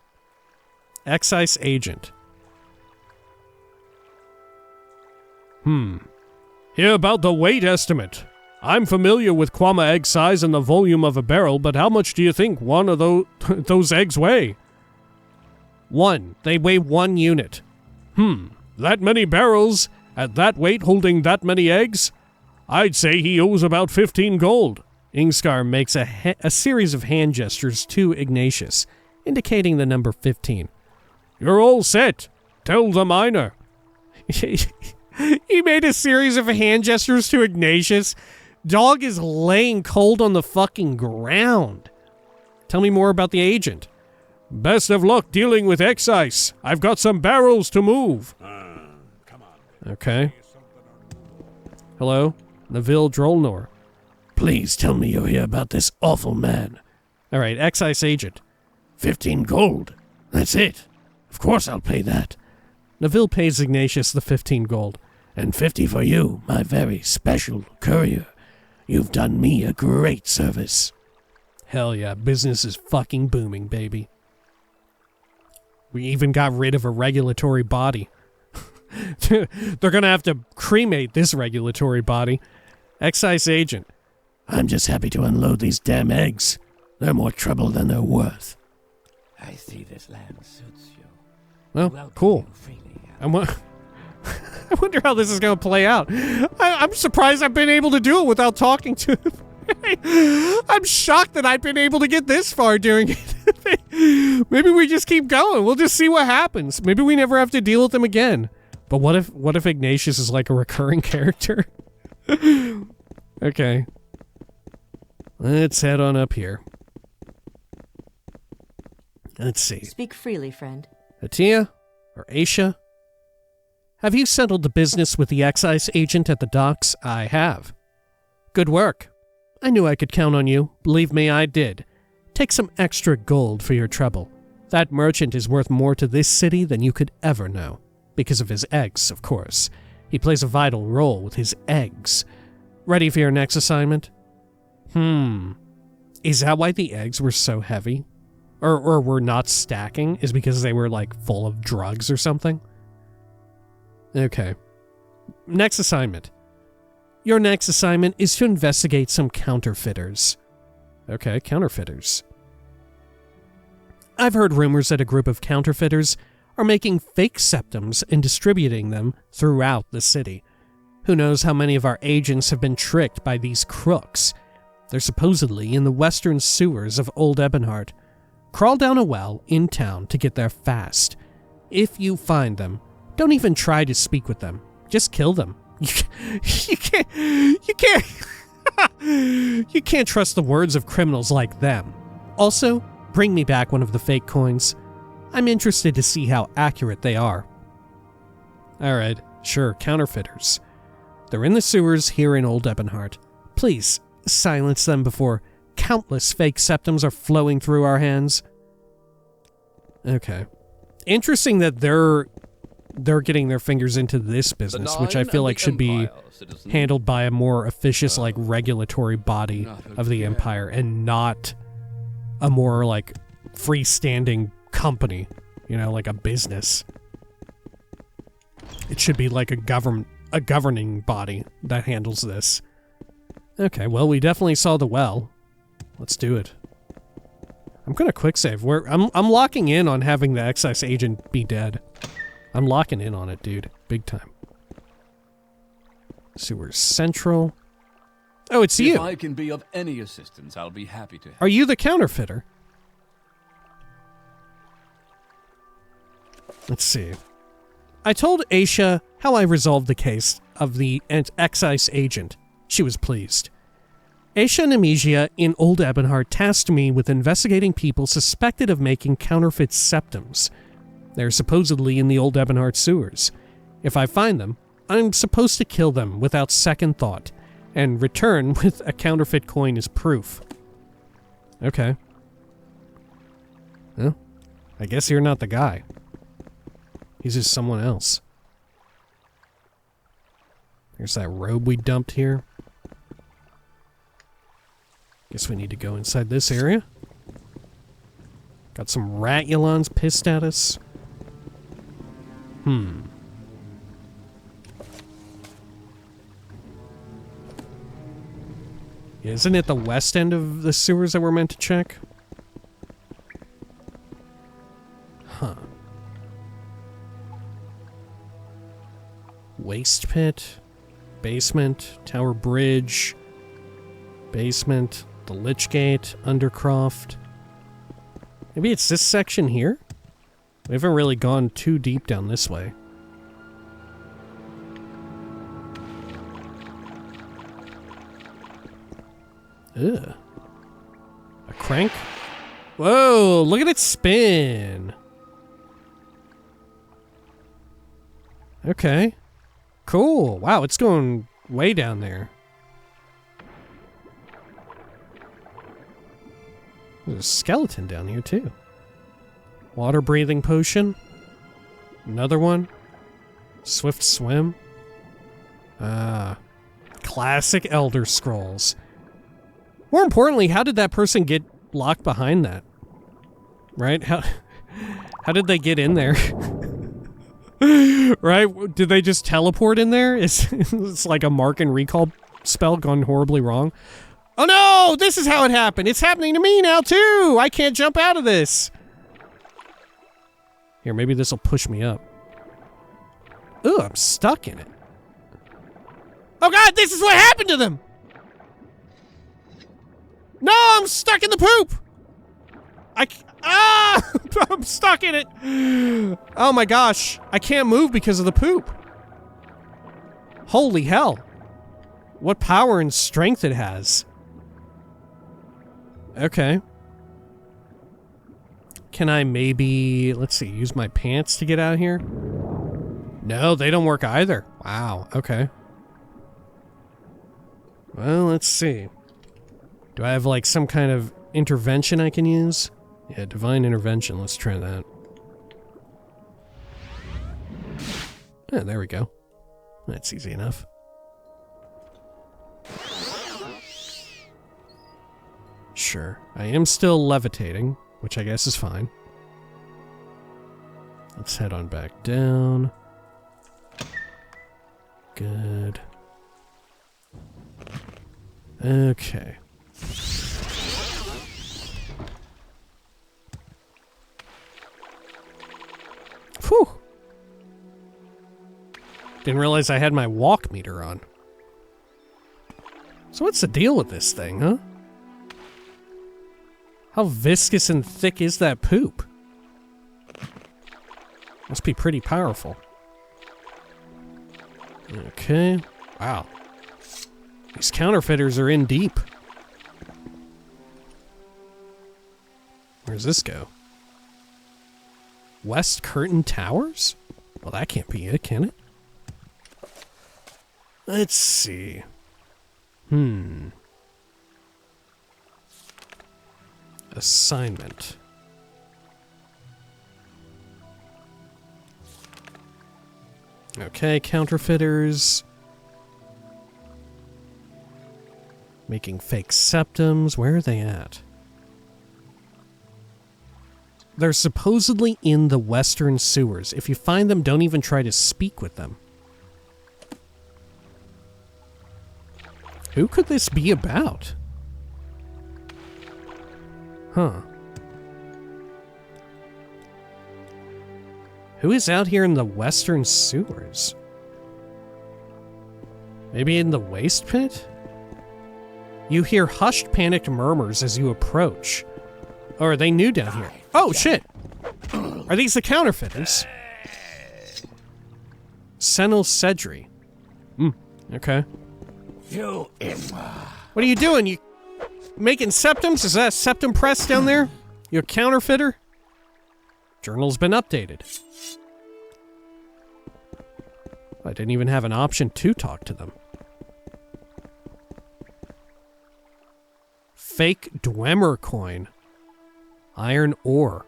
Excise agent. Hear about the weight estimate. I'm familiar with Quama egg size and the volume of a barrel, but how much do you think one of those eggs weigh? 1. They weigh 1 unit. That many barrels at that weight holding that many eggs? I'd say he owes about 15 gold. Ingskar makes a series of hand gestures to Ignatius, indicating the number 15. You're all set. Tell the miner. He made a series of hand gestures to Ignatius. Dog is laying cold on the fucking ground. Tell me more about the agent. Best of luck dealing with excise. I've got some barrels to move. Come on. Okay. Hello? Neville Drollnor. Please tell me you'll hear about this awful man. Alright, excise agent. 15 gold. That's it. Of course I'll pay that. Neville pays Ignatius the 15 gold. And 50 for you, my very special courier. You've done me a great service. Hell yeah, business is fucking booming, baby. We even got rid of a regulatory body. They're gonna have to cremate this regulatory body. Excise agent. I'm just happy to unload these damn eggs. They're more trouble than they're worth. I see this land suits you. Well, cool. I wonder how this is going to play out. I'm surprised I've been able to do it without talking to him. I'm shocked that I've been able to get this far doing it. Maybe we just keep going. We'll just see what happens. Maybe we never have to deal with him again. But what if Ignatius is like a recurring character? Okay. Let's head on up here. Let's see. Speak freely, friend. Atia? Or Aisha? Have you settled the business with the excise agent at the docks? I have. Good work. I knew I could count on you. Believe me, I did. Take some extra gold for your trouble. That merchant is worth more to this city than you could ever know. Because of his eggs, of course. He plays a vital role with his eggs. Ready for your next assignment? Is that why the eggs were so heavy? Or were not stacking? Is because they were, like, full of drugs or something? Okay. Next assignment. Your next assignment is to investigate some counterfeiters. Okay, counterfeiters. I've heard rumors that a group of counterfeiters are making fake septums and distributing them throughout the city. Who knows how many of our agents have been tricked by these crooks? They're supposedly in the western sewers of Old Ebonheart. Crawl down a well in town to get there fast. If you find them, don't even try to speak with them. Just kill them. You can't trust the words of criminals like them. Also, bring me back one of the fake coins. I'm interested to see how accurate they are. Alright, sure, counterfeiters. They're in the sewers here in Old Ebonheart. Please, silence them before countless fake septums are flowing through our hands. Okay. Interesting that they're getting their fingers into this business, which I feel like should be handled by a more officious, like, regulatory body of the Empire, and not a more, like, freestanding company, you know, like a business. It should be like a governing body that handles this. Okay, well, we definitely saw the well. Let's do it. I'm gonna quick save. I'm locking in on having the excise agent be dead. I'm locking in on it, dude. Big time. Sewers Central. Oh, it's you. If I can be of any assistance, I'll be happy to help. Are you the counterfeiter? Let's see. I told Aisha how I resolved the case of the excise agent. She was pleased. Aisha and Nemesia in Old Ebonheart tasked me with investigating people suspected of making counterfeit septums. They're supposedly in the Old Ebonheart sewers. If I find them, I'm supposed to kill them without second thought, and return with a counterfeit coin as proof. Okay. Well, I guess you're not the guy. He's just someone else. There's that robe we dumped here. Guess we need to go inside this area. Got some Ratulons pissed at us. Isn't it the west end of the sewers that we're meant to check? Huh. Waste pit, basement, tower bridge, basement, the Lich Gate, Undercroft. Maybe it's this section here? We haven't really gone too deep down this way. Ugh. A crank? Whoa, look at it spin! Okay. Cool. Wow, it's going way down there. There's a skeleton down here, too. Water breathing potion. Another one. Swift swim. Ah. Classic Elder Scrolls. More importantly, how did that person get locked behind that? Right? How did they get in there? Right? Did they just teleport in there? It's like a mark and recall spell gone horribly wrong. Oh no! This is how it happened! It's happening to me now too! I can't jump out of this! Here, maybe this will push me up. Ooh, I'm stuck in it. Oh god, this is what happened to them! No, I'm stuck in the poop! I'm stuck in it! Oh my gosh, I can't move because of the poop. Holy hell. What power and strength it has. Okay. Can I maybe, let's see, use my pants to get out of here? No, they don't work either. Wow, okay. Well, let's see. Do I have like some kind of intervention I can use? Yeah, divine intervention. Let's try that. Yeah, there we go. That's easy enough. Sure. I am still levitating, which I guess is fine. Let's head on back down. Good. Okay. Whew. Didn't realize I had my walk meter on. So what's the deal with this thing, huh? How viscous and thick is that poop? Must be pretty powerful. Okay. Wow. These counterfeiters are in deep. Where's this go? West Curtain Towers? Well, that can't be it, can it? Let's see. Assignment. Okay, counterfeiters. Making fake septums. Where are they at? They're supposedly in the western sewers. If you find them, don't even try to speak with them. Who could this be about? Huh. Who is out here in the western sewers? Maybe in the waste pit? You hear hushed, panicked murmurs as you approach. Or are they new down here? Oh, shit! Are these the counterfeiters? Senil Sedri. Okay. What are you doing? You making septums? Is that a septum press down there? You a counterfeiter? Journal's been updated. I didn't even have an option to talk to them. Fake Dwemer coin. Iron ore.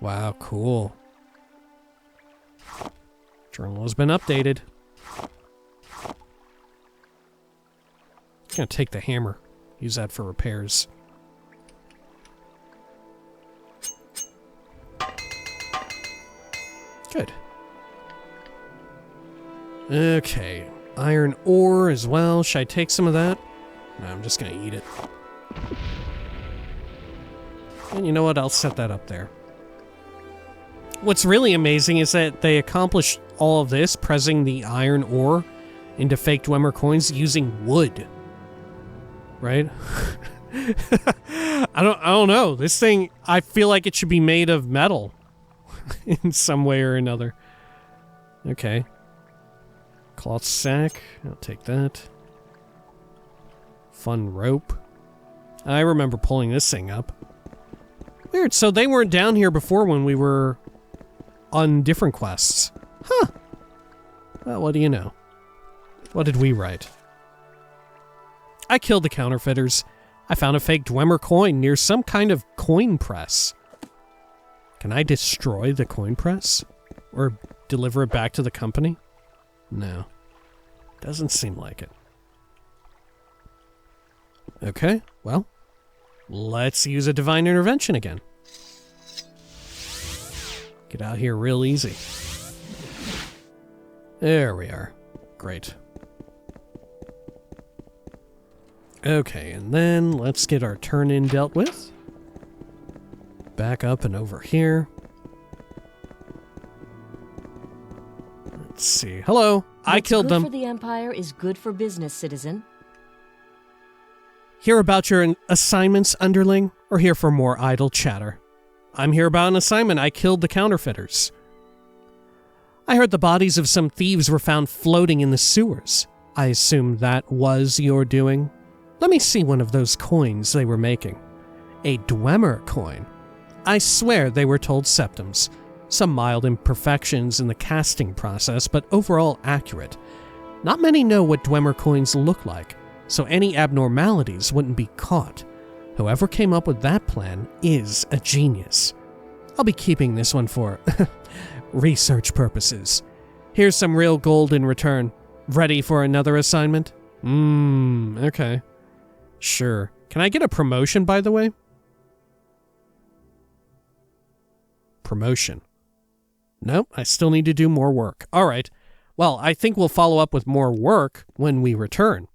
Wow, cool. Journal has been updated. I'm gonna take the hammer. Use that for repairs. Good. Okay. Iron ore as well. Should I take some of that? No, I'm just gonna eat it. And you know what? I'll set that up there. What's really amazing is that they accomplished all of this, pressing the iron ore into fake Dwemer coins using wood. Right? I don't know. This thing, I feel like it should be made of metal in some way or another. Okay. Cloth sack. I'll take that. Fun rope. I remember pulling this thing up. Weird. So they weren't down here before when we were on different quests. Huh. Well, what do you know? What did we write? I killed the counterfeiters. I found a fake Dwemer coin near some kind of coin press. Can I destroy the coin press? Or deliver it back to the company? No. Doesn't seem like it. Okay, well, let's use a divine intervention again. Get out here real easy. There we are. Great. Okay, and then let's get our turn-in dealt with. Back up and over here. Let's see. Hello. I killed them. What's good for the Empire is good for business, citizen. Hear about your assignments, underling, or here for more idle chatter? I'm here about an assignment. I killed the counterfeiters. I heard the bodies of some thieves were found floating in the sewers. I assume that was your doing. Let me see one of those coins they were making. A Dwemer coin. I swear they were told septums. Some mild imperfections in the casting process, but overall accurate. Not many know what Dwemer coins look like, so any abnormalities wouldn't be caught. Whoever came up with that plan is a genius. I'll be keeping this one for research purposes. Here's some real gold in return. Ready for another assignment? Okay. Sure. Can I get a promotion, by the way? Promotion. Nope, I still need to do more work. Alright. Well, I think we'll follow up with more work when we return.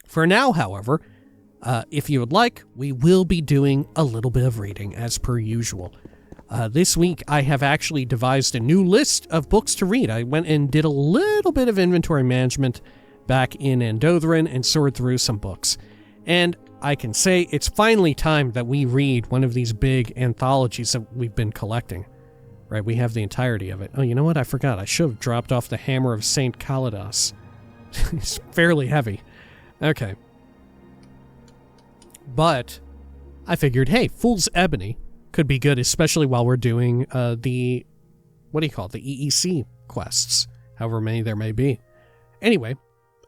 For now, however, if you would like, we will be doing a little bit of reading, as per usual. This week, I have actually devised a new list of books to read. I went and did a little bit of inventory management back in Andothran and sorted through some books. And I can say it's finally time that we read one of these big anthologies that we've been collecting. Right, we have the entirety of it. Oh, you know what? I forgot. I should have dropped off the Hammer of St. Kaladas. It's fairly heavy. Okay. But I figured, hey, Fool's Ebony could be good, especially while we're doing the, what do you call it, the EEC quests, however many there may be. Anyway,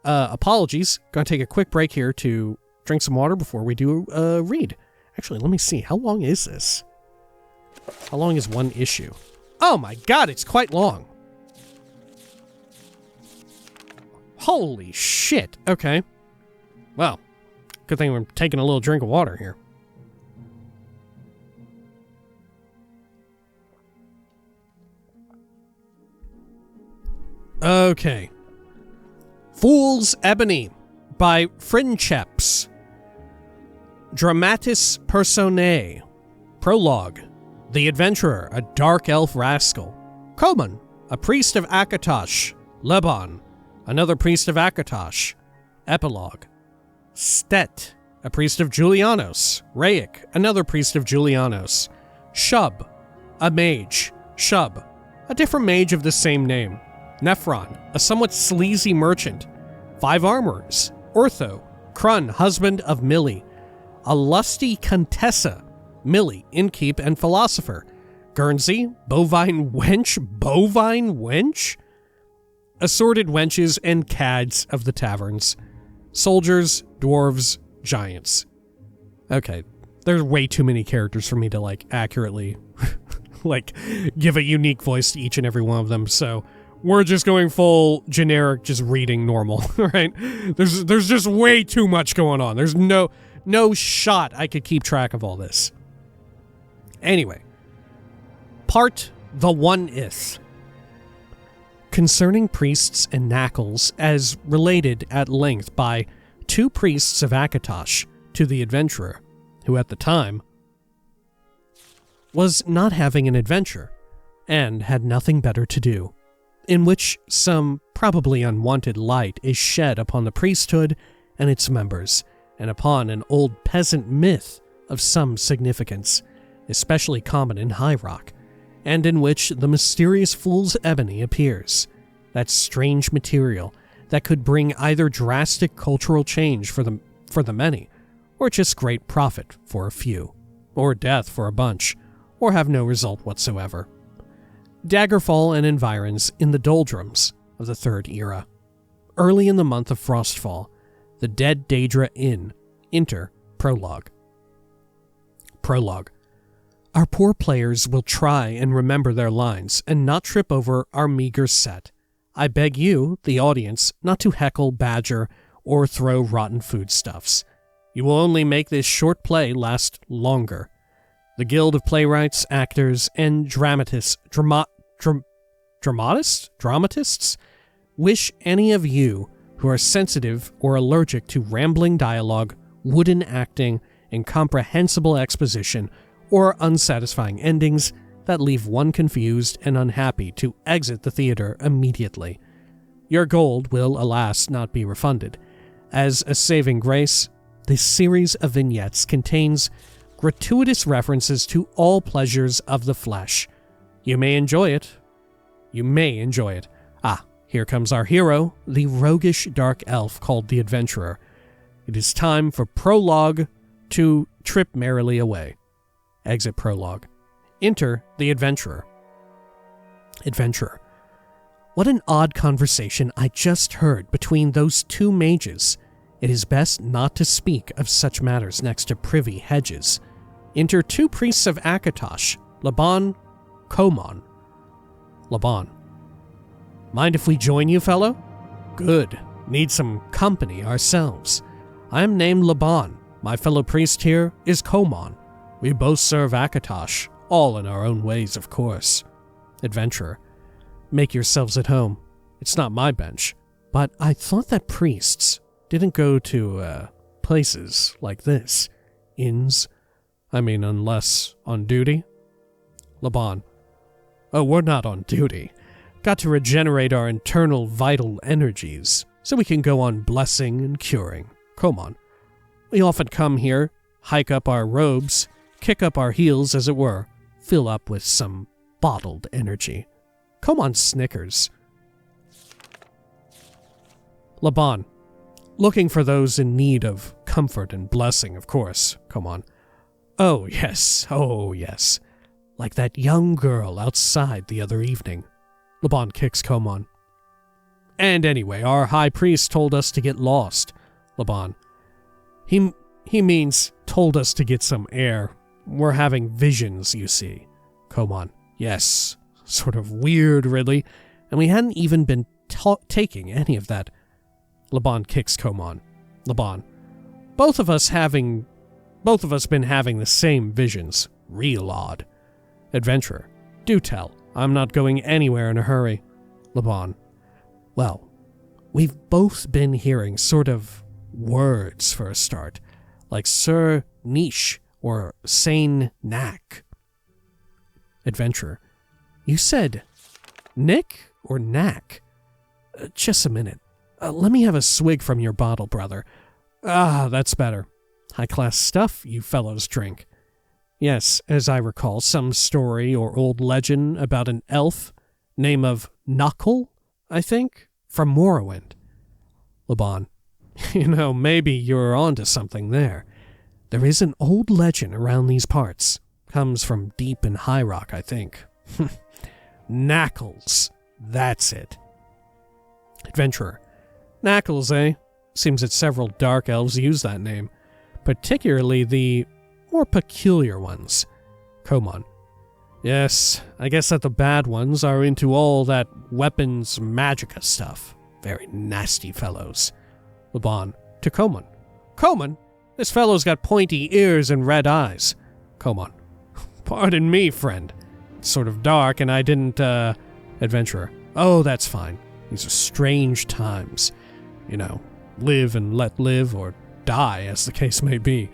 apologies. Gonna take a quick break here to drink some water before we do read. Actually, let me see. How long is this? How long is one issue? Oh my god, it's quite long. Holy shit. Okay. Well, good thing we're taking a little drink of water here. Okay. Fool's Ebony by Frinceps. Dramatis Personae. Prologue. The Adventurer, a dark elf rascal. Koman, a priest of Akatosh. Leban, another priest of Akatosh. Epilogue. Stet, a priest of Julianos. Raik, another priest of Julianos. Shub, a mage. Shub, a different mage of the same name. Nephron, a somewhat sleazy merchant. 5 armorers. Ortho, Krun, husband of Millie. A lusty Contessa. Millie, innkeep and philosopher. Guernsey, bovine wench? Assorted wenches and cads of the taverns. Soldiers, dwarves, giants. Okay, there's way too many characters for me to, accurately, give a unique voice to each and every one of them, so we're just going full generic, just reading normal, right? There's just way too much going on. There's no shot I could keep track of all this. Anyway, part the 1th. Concerning priests and knackles, as related at length by 2 priests of Akatosh to the adventurer, who at the time was not having an adventure and had nothing better to do, in which some probably unwanted light is shed upon the priesthood and its members, and upon an old peasant myth of some significance, especially common in High Rock, and in which the mysterious fool's ebony appears, that strange material that could bring either drastic cultural change for the many, or just great profit for a few, or death for a bunch, or have no result whatsoever. Daggerfall and environs in the doldrums of the Third Era. Early in the month of Frostfall, the Dead Daedra Inn. Enter Prologue. Prologue. Our poor players will try and remember their lines and not trip over our meager set. I beg you, the audience, not to heckle, badger, or throw rotten foodstuffs. You will only make this short play last longer. The Guild of Playwrights, Actors, and Dramatists wish any of you who are sensitive or allergic to rambling dialogue, wooden acting, incomprehensible exposition, or unsatisfying endings that leave one confused and unhappy to exit the theater immediately. Your gold will, alas, not be refunded. As a saving grace, this series of vignettes contains gratuitous references to all pleasures of the flesh. You may enjoy it. Ah, here comes our hero, the roguish dark elf called the Adventurer. It is time for Prologue to trip merrily away. Exit Prologue. Enter the Adventurer. Adventurer. What an odd conversation I just heard between those 2 mages. It is best not to speak of such matters next to privy hedges. Enter 2 priests of Akatosh, Laban, Komon. Laban. Mind if we join you, fellow? Good. Need some company ourselves. I am named Laban. My fellow priest here is Komon. We both serve Akatosh, all in our own ways, of course. Adventurer. Make yourselves at home. It's not my bench, but I thought that priests didn't go to, places like this. Inns. I mean, unless on duty. Laban. Oh, we're not on duty. Got to regenerate our internal vital energies, so we can go on blessing and curing. Come on. We often come here, hike up our robes, kick up our heels as it were, fill up with some bottled energy. Come on, Snickers. Laban. Looking for those in need of comfort and blessing, of course. Come on. Oh, yes. Like that young girl outside the other evening. Laban kicks Komon. And anyway, our high priest told us to get lost. Laban. He means told us to get some air. We're having visions, you see. Komon. Yes. Sort of weird, really. And we hadn't even been taking any of that. Laban kicks Komon. Laban. Both of us been having the same visions. Real odd. Adventurer. Do tell. I'm not going anywhere in a hurry. Laban. Well, we've both been hearing sort of words for a start, like Sir Niche or Sane Knack. Adventurer. You said Nick or Knack? Just a minute. Let me have a swig from your bottle, brother. Ah, that's better. High-class stuff you fellows drink. Yes, as I recall, some story or old legend about an elf, name of Knuckle, I think, from Morrowind. Laban. Maybe you're onto something there. There is an old legend around these parts. Comes from deep in High Rock, I think. Knackles. That's it. Adventurer. Knackles, eh? Seems that several dark elves use that name, particularly the more peculiar ones. Komon. Yes, I guess that the bad ones are into all that weapons magica stuff. Very nasty fellows. Laban to Coman. Coman? This fellow's got pointy ears and red eyes. Coman. Pardon me, friend. It's sort of dark and I didn't, Adventurer. Oh, that's fine. These are strange times. You know, live and let live, or die, as the case may be.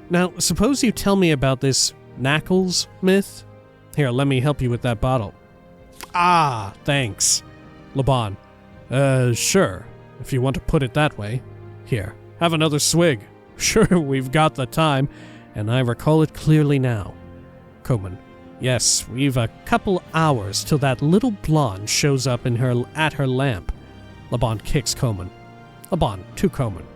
Now, suppose you tell me about this Knuckles myth? Here, let me help you with that bottle. Ah, thanks. Laban. Sure, if you want to put it that way. Here, have another swig. Sure, we've got the time, and I recall it clearly now. Coman. Yes, we've a couple hours till that little blonde shows up at her lamp. Laban kicks Coman. Laban to Coman.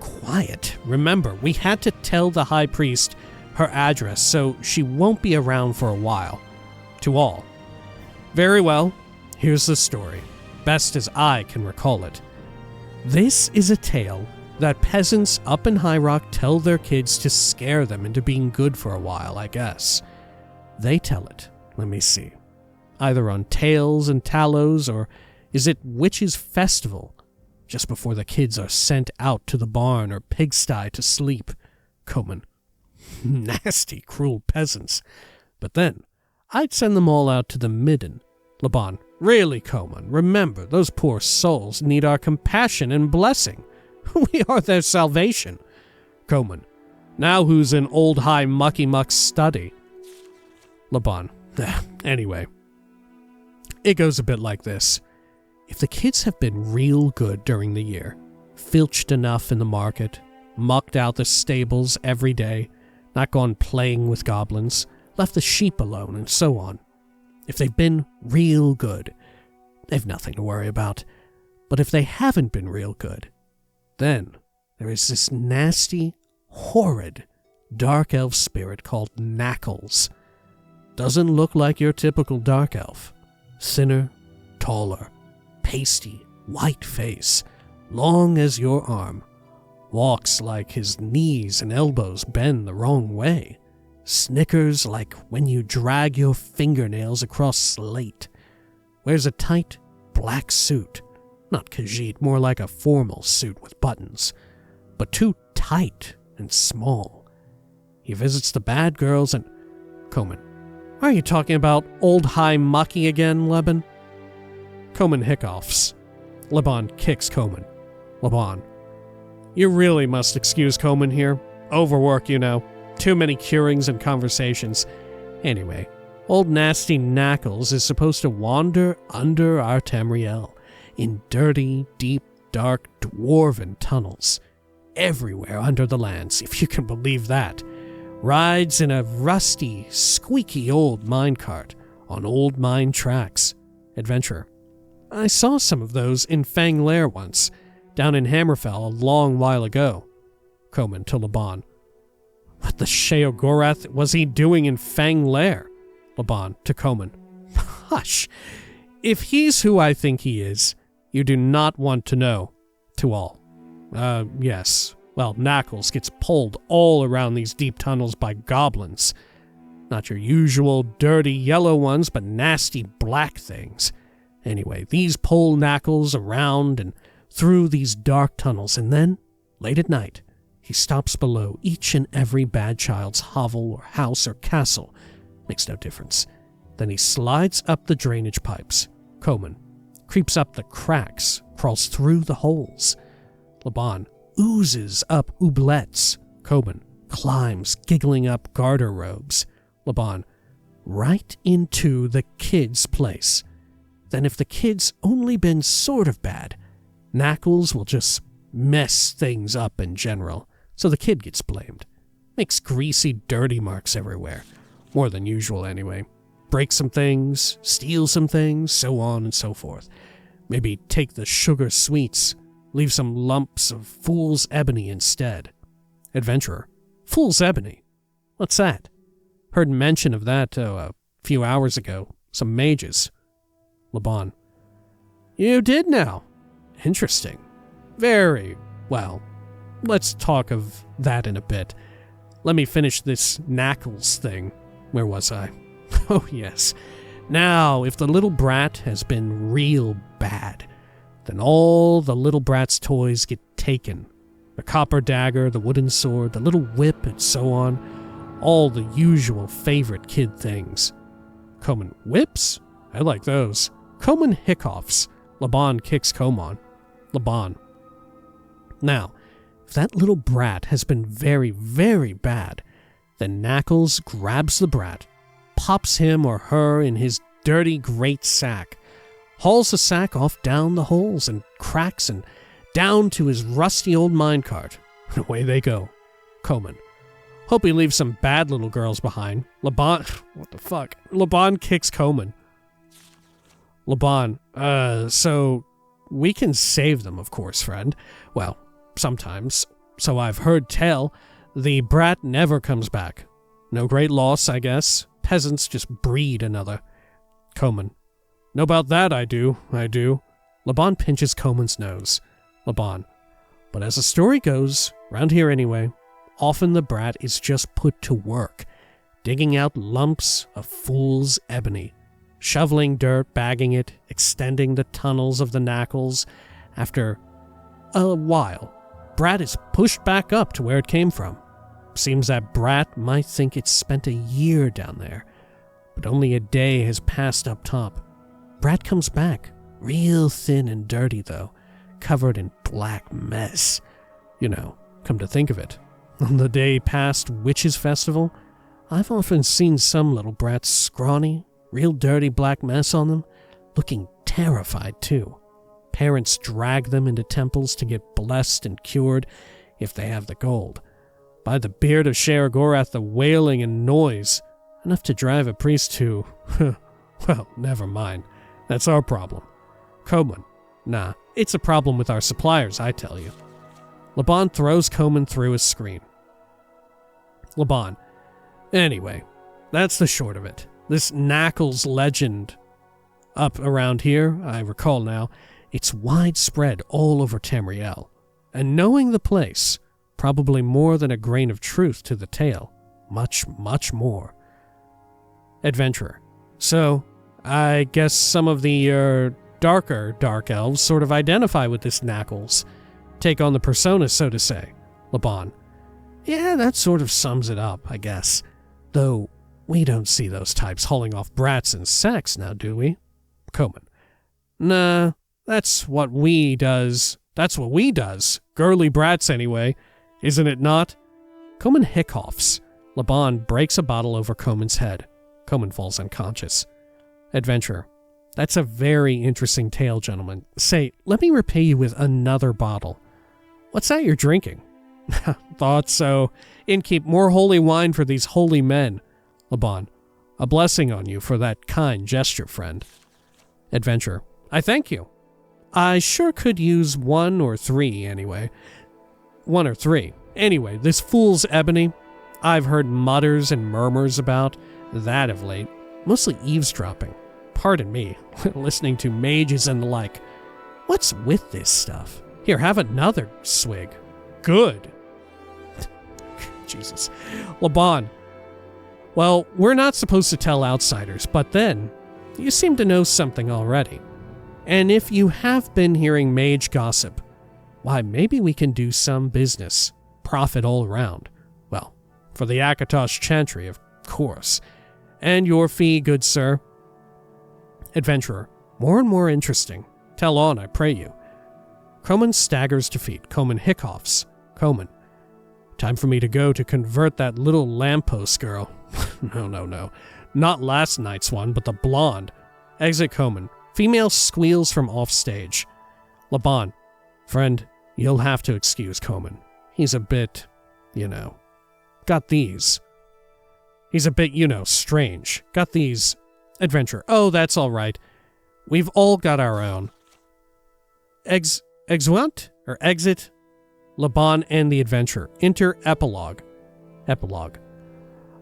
Quiet. Remember, we had to tell the High Priest her address, so she won't be around for a while. To all. Very well. Here's the story, best as I can recall it. This is a tale that peasants up in High Rock tell their kids to scare them into being good for a while, I guess. They tell it, let me see, either on Tales and Tallows, or is it Witches' Festival, just before the kids are sent out to the barn or pigsty to sleep. Coman. Nasty, cruel peasants. But then, I'd send them all out to the midden. Laban. Really, Coman, remember, those poor souls need our compassion and blessing. We are their salvation. Coman. Now who's in old high mucky muck's study? Laban. Anyway. It goes a bit like this. If the kids have been real good during the year, filched enough in the market, mucked out the stables every day, not gone playing with goblins, left the sheep alone, and so on. If they've been real good, they've nothing to worry about. But if they haven't been real good, then there is this nasty, horrid, dark elf spirit called Knuckles. Doesn't look like your typical dark elf. Thinner, taller, pasty, white face, long as your arm. Walks like his knees and elbows bend the wrong way. Snickers like when you drag your fingernails across slate. Wears a tight, black suit. Not Khajiit, more like a formal suit with buttons. But too tight and small. He visits the bad girls and... Coman. Are you talking about old high mucky again, Leban? Coman hiccoughs. Laban kicks Coman. Laban. You really must excuse Coman here. Overwork, you know. Too many curings and conversations. Anyway, old nasty Knuckles is supposed to wander under our Tamriel in dirty, deep, dark, dwarven tunnels. Everywhere under the lands, if you can believe that. Rides in a rusty, squeaky old minecart on old mine tracks. Adventure. I saw some of those in Fang Lair once, down in Hammerfell a long while ago. Coman to Laban. What the Sheogorath was he doing in Fang Lair? Laban to Coman. Hush! If he's who I think he is, you do not want to know. To all. Yes. Well, Knuckles gets pulled all around these deep tunnels by goblins. Not your usual dirty yellow ones, but nasty black things. Anyway, these pull Knuckles around and through these dark tunnels, and then, late at night, he stops below each and every bad child's hovel or house or castle. Makes no difference. Then he slides up the drainage pipes. Coman. Creeps up the cracks, crawls through the holes. Laban. Oozes up oubliettes. Coman. Climbs, giggling up garter robes. Laban. Right into the kid's place. Then if the kid's only been sort of bad, Knuckles will just mess things up in general, so the kid gets blamed. Makes greasy, dirty marks everywhere. More than usual, anyway. Break some things, steal some things, so on and so forth. Maybe take the sugar sweets, leave some lumps of fool's ebony instead. Adventurer. Fool's ebony? What's that? Heard mention of that, a few hours ago. Some mages. Laban. You did now. Interesting. Very well. Let's talk of that in a bit. Let me finish this Knuckles thing. Where was I? Oh, yes. Now, if the little brat has been real bad, then all the little brat's toys get taken. The copper dagger, the wooden sword, the little whip, and so on. All the usual favorite kid things. Coman whips? I like those. Coman hiccups. Laban kicks Coman. Laban. Now, if that little brat has been very, very bad, then Knuckles grabs the brat, pops him or her in his dirty great sack, hauls the sack off down the holes and cracks and down to his rusty old minecart. Away they go. Coman. Hope he leaves some bad little girls behind. Laban. What the fuck? Laban kicks Coman. Laban. So we can save them, of course, friend. Well, sometimes. So I've heard tell. The brat never comes back. No great loss, I guess. Peasants just breed another. Coman. Know about that, I do. Laban pinches Coman's nose. Laban. But as the story goes, round here anyway, often the brat is just put to work, digging out lumps of fool's ebony, shoveling dirt, bagging it, extending the tunnels of the Knuckles. After a while, brat is pushed back up to where it came from. Seems that brat might think it's spent a year down there, but only a day has passed up top. Brat comes back, real thin and dirty though, covered in black mess. You know, come to think of it, on the day past Witches' Festival, I've often seen some little brats scrawny, real dirty black mess on them, looking terrified too. Parents drag them into temples to get blessed and cured if they have the gold. By the beard of Sheregorath, the wailing and noise, enough to drive a priest to... well, never mind. That's our problem. Coman. Nah, it's a problem with our suppliers, I tell you. Laban throws Coman through his screen. Laban. Anyway, that's the short of it. This Knuckles legend up around here, I recall now, it's widespread all over Tamriel. And knowing the place, probably more than a grain of truth to the tale. Much, much more. Adventurer. So, I guess some of the, darker Dark Elves sort of identify with this Knuckles. Take on the persona, so to say. Laban. Yeah, that sort of sums it up, I guess. Though, we don't see those types hauling off brats in sacks now, do we? Coman. Nah, that's what we does. Girly brats, anyway. Isn't it not? Coman hiccups. Laban breaks a bottle over Coman's head. Coman falls unconscious. Adventurer. That's a very interesting tale, gentlemen. Say, let me repay you with another bottle. What's that you're drinking? Thought so. Innkeep, more holy wine for these holy men. Laban. A blessing on you for that kind gesture, friend. Adventurer. I thank you. I sure could use 1 or 3, anyway. 1 or 3. Anyway, this fool's ebony, I've heard mutters and murmurs about that of late. Mostly eavesdropping. Pardon me, listening to mages and the like. What's with this stuff? Here, have another swig. Good. Jesus. Laban. Well, we're not supposed to tell outsiders, but then, you seem to know something already. And if you have been hearing mage gossip, why, maybe we can do some business. Profit all around. Well, for the Akatosh Chantry, of course. And your fee, good sir. Adventurer. More and more interesting. Tell on, I pray you. Coman staggers to feet. Coman hiccups. Coman. Time for me to go to convert that little lamppost girl. No. Not last night's one, but the blonde. Exit Coman. Female squeals from offstage. Laban. Friend, you'll have to excuse Coman. He's a bit, got these. He's a bit, strange. Got these. Adventure. Oh, that's all right. We've all got our own. Exeunt? Or exit? Laban and the adventure. Enter epilogue. Epilogue.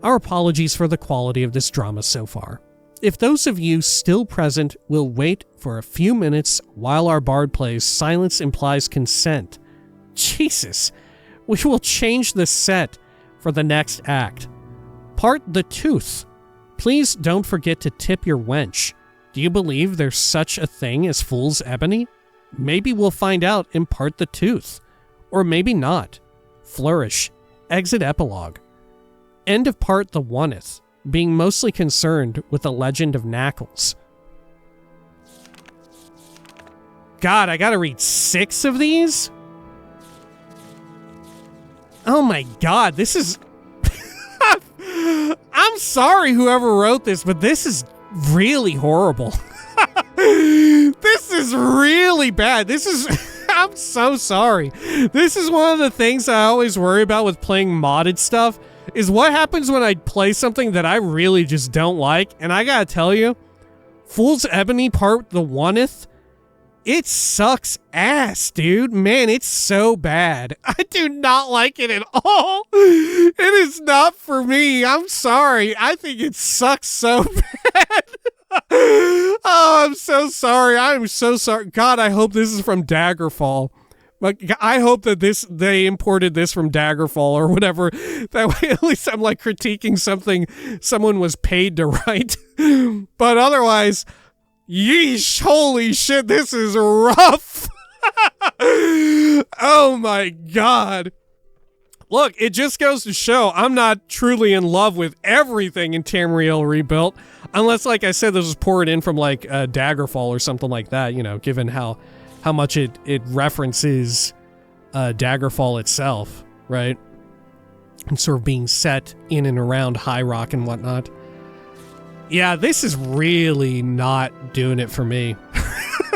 Our apologies for the quality of this drama so far. If those of you still present will wait for a few minutes while our bard plays Silence Implies Consent. Jesus. We will change the set for the next act. Part the tooth. Please don't forget to tip your wench. Do you believe there's such a thing as fool's ebony? Maybe we'll find out in Part the Tooth. Or maybe not. Flourish. Exit epilogue. End of part the oneth, being mostly concerned with the legend of Knackles. God, I gotta read 6 of these? Oh my god, this is... I'm sorry whoever wrote this, but this is really horrible. This is really bad. This is... I'm so sorry. This is one of the things I always worry about with playing modded stuff, is what happens when I play something that I really just don't like. And I gotta tell you, Fool's Ebony Part the oneth, it sucks ass, dude. Man, it's so bad. I do not like it at all. It is not for me. I'm sorry. I think it sucks so bad. Oh, I'm so sorry. I'm so sorry. God, I hope this is from Daggerfall. Like, I hope that they imported this from Daggerfall or whatever. That way, at least I'm like critiquing something someone was paid to write. But otherwise, yeesh, holy shit, this is rough. Oh my god. Look, it just goes to show I'm not truly in love with everything in Tamriel Rebuilt, unless, like I said, this was poured in from like Daggerfall or something like that, you know, given how much it references Daggerfall itself, right? And sort of being set in and around High Rock and whatnot. Yeah, this is really not doing it for me.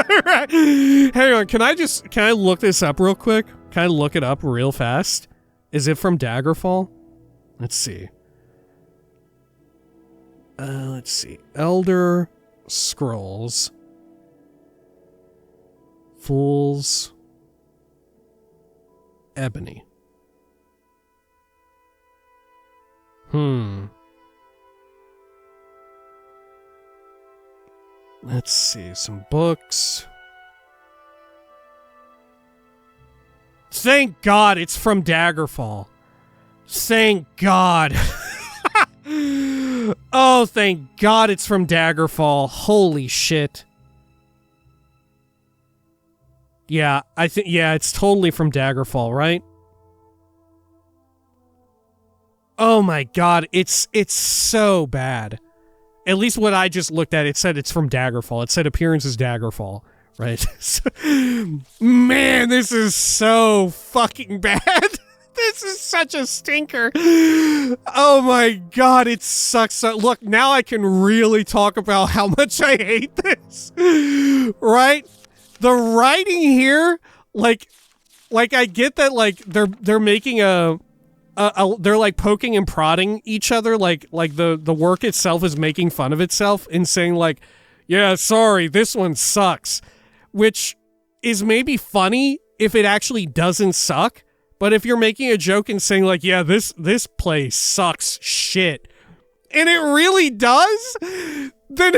Hang on, can I look this up real quick? Can I look it up real fast? Is it from Daggerfall? Let's see. Let's see. Elder Scrolls. Fool's Ebony. Let's see. Some books. Thank God it's from Daggerfall. Thank God. Oh, thank God it's from Daggerfall. Holy shit. Yeah, it's totally from Daggerfall, right? Oh my god, it's so bad. At least what I just looked at, it said it's from Daggerfall. It said appearance is Daggerfall, right? Man, this is so fucking bad. This is such a stinker. Oh my god, it sucks. So, look, now I can really talk about how much I hate this. Right? The writing here, like I get that, like they're making they're like poking and prodding each other, like the work itself is making fun of itself and saying like, yeah, sorry, this one sucks, which is maybe funny if it actually doesn't suck, but if you're making a joke and saying like, yeah, this place sucks shit, and it really does, then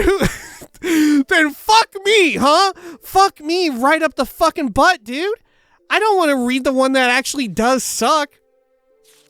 fuck me, huh? Fuck me right up the fucking butt, dude. I don't want to read the one that actually does suck.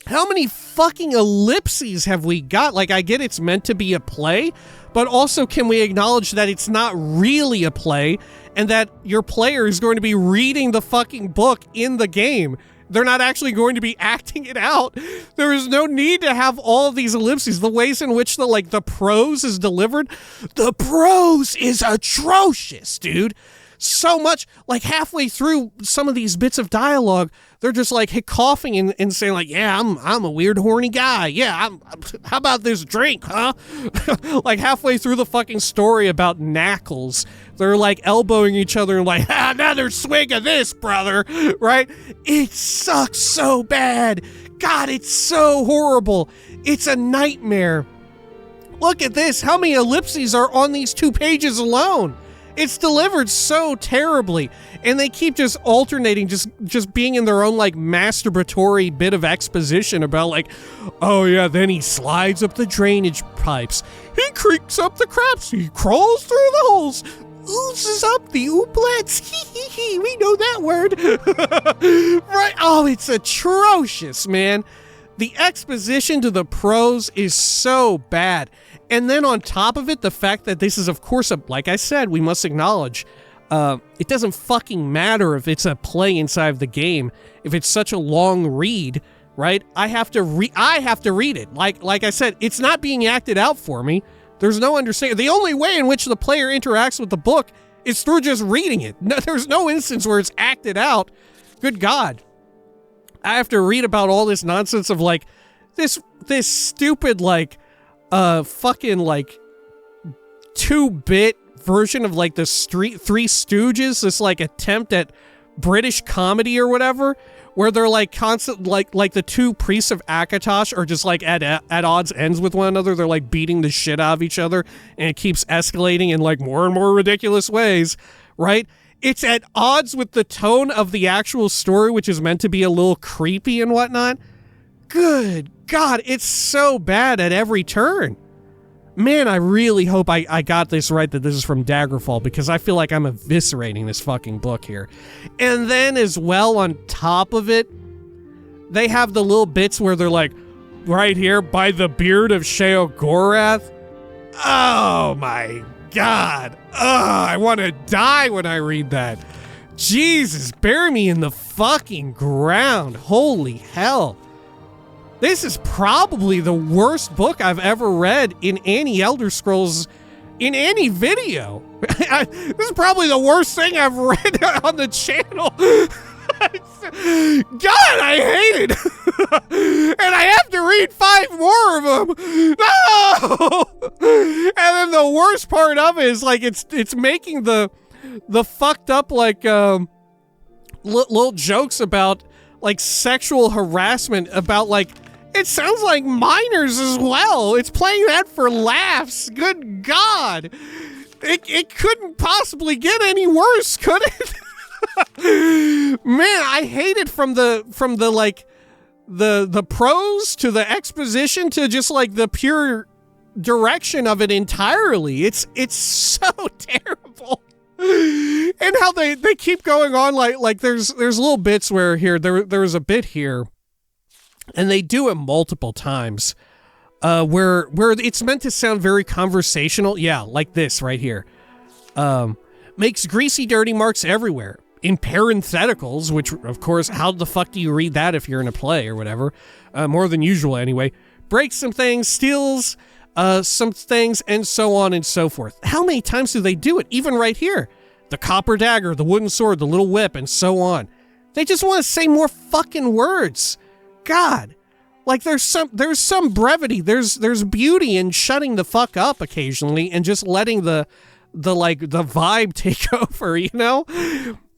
How many fucking ellipses have we got? Like, I get it's meant to be a play, but also can we acknowledge that it's not really a play and that your player is going to be reading the fucking book in the game? They're not actually going to be acting it out. There is no need to have all of these ellipses. The ways in which the prose is delivered, the prose is atrocious, dude. So much, like halfway through some of these bits of dialogue, they're just like coughing and saying like, yeah, I'm a weird horny guy. Yeah, how about this drink, huh? Like halfway through the fucking story about Knackles, they're like elbowing each other and like, another swig of this, brother, right? It sucks so bad. God, it's so horrible. It's a nightmare. Look at this. How many ellipses are on these 2 pages alone? It's delivered so terribly, and they keep just alternating, just being in their own like masturbatory bit of exposition about like, oh yeah, then he slides up the drainage pipes, he creaks up the craps, he crawls through the holes, oozes up the oubliettes, hee, we know that word. Right? Oh, it's atrocious, man. The exposition to the prose is so bad. And then on top of it, the fact that this is, of course, like I said, we must acknowledge, it doesn't fucking matter if it's a play inside of the game. If it's such a long read, right? I have to read it. Like I said, it's not being acted out for me. There's no understanding. The only way in which the player interacts with the book is through just reading it. No, there's no instance where it's acted out. Good God. I have to read about all this nonsense of like this stupid like fucking like 2-bit version of like the Three Stooges, this like attempt at British comedy or whatever, where they're like constant like the two priests of Akatosh are just like at odds ends with one another. They're like beating the shit out of each other, and it keeps escalating in like more and more ridiculous ways, right? It's at odds with the tone of the actual story, which is meant to be a little creepy and whatnot. Good God, it's so bad at every turn. Man, I really hope I got this right, that this is from Daggerfall, because I feel like I'm eviscerating this fucking book here. And then as well, on top of it, they have the little bits where they're like, right here, by the beard of Sheogorath. Oh my God. I want to die when I read that. Jesus, bury me in the fucking ground. Holy hell. This is probably the worst book I've ever read in any Elder Scrolls, in any video. This is probably the worst thing I've read on the channel. God, I hate it. And I have to read 5 more of them. No! And then the worst part of it is like it's making the fucked up like little jokes about like sexual harassment, about like, it sounds like minors as well. It's playing that for laughs. Good God. It couldn't possibly get any worse, could it? Man, I hate it from the like the prose to the exposition to just like the pure direction of it entirely. It's so terrible. And how they keep going on like there's little bits where here there was a bit here, and they do it multiple times, where it's meant to sound very conversational. Yeah, like this right here. Makes greasy dirty marks everywhere in parentheticals, which of course, how the fuck do you read that if you're in a play or whatever? More than usual anyway. Breaks some things, steals some things, and so on and so forth. How many times do they do it? Even right here. The copper dagger, the wooden sword, the little whip, and so on. They just want to say more fucking words. God. Like there's some brevity. There's beauty in shutting the fuck up occasionally and just letting the vibe take over, you know?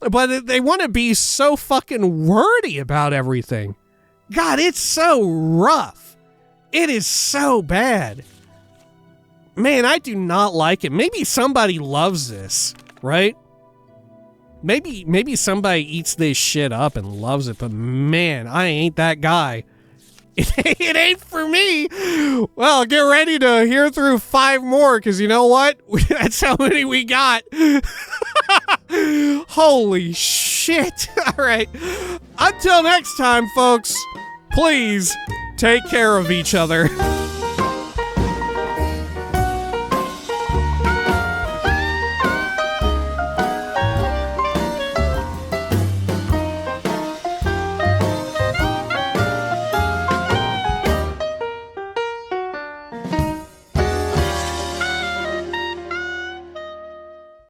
But they want to be so fucking wordy about everything. God, it's so rough. It is so bad. Man, I do not like it. Maybe somebody loves this, right? Maybe somebody eats this shit up and loves it, but man, I ain't that guy. It ain't for me. Well, get ready to hear through 5 more, because you know what? That's how many we got. Holy shit. All right. Until next time, folks, please take care of each other.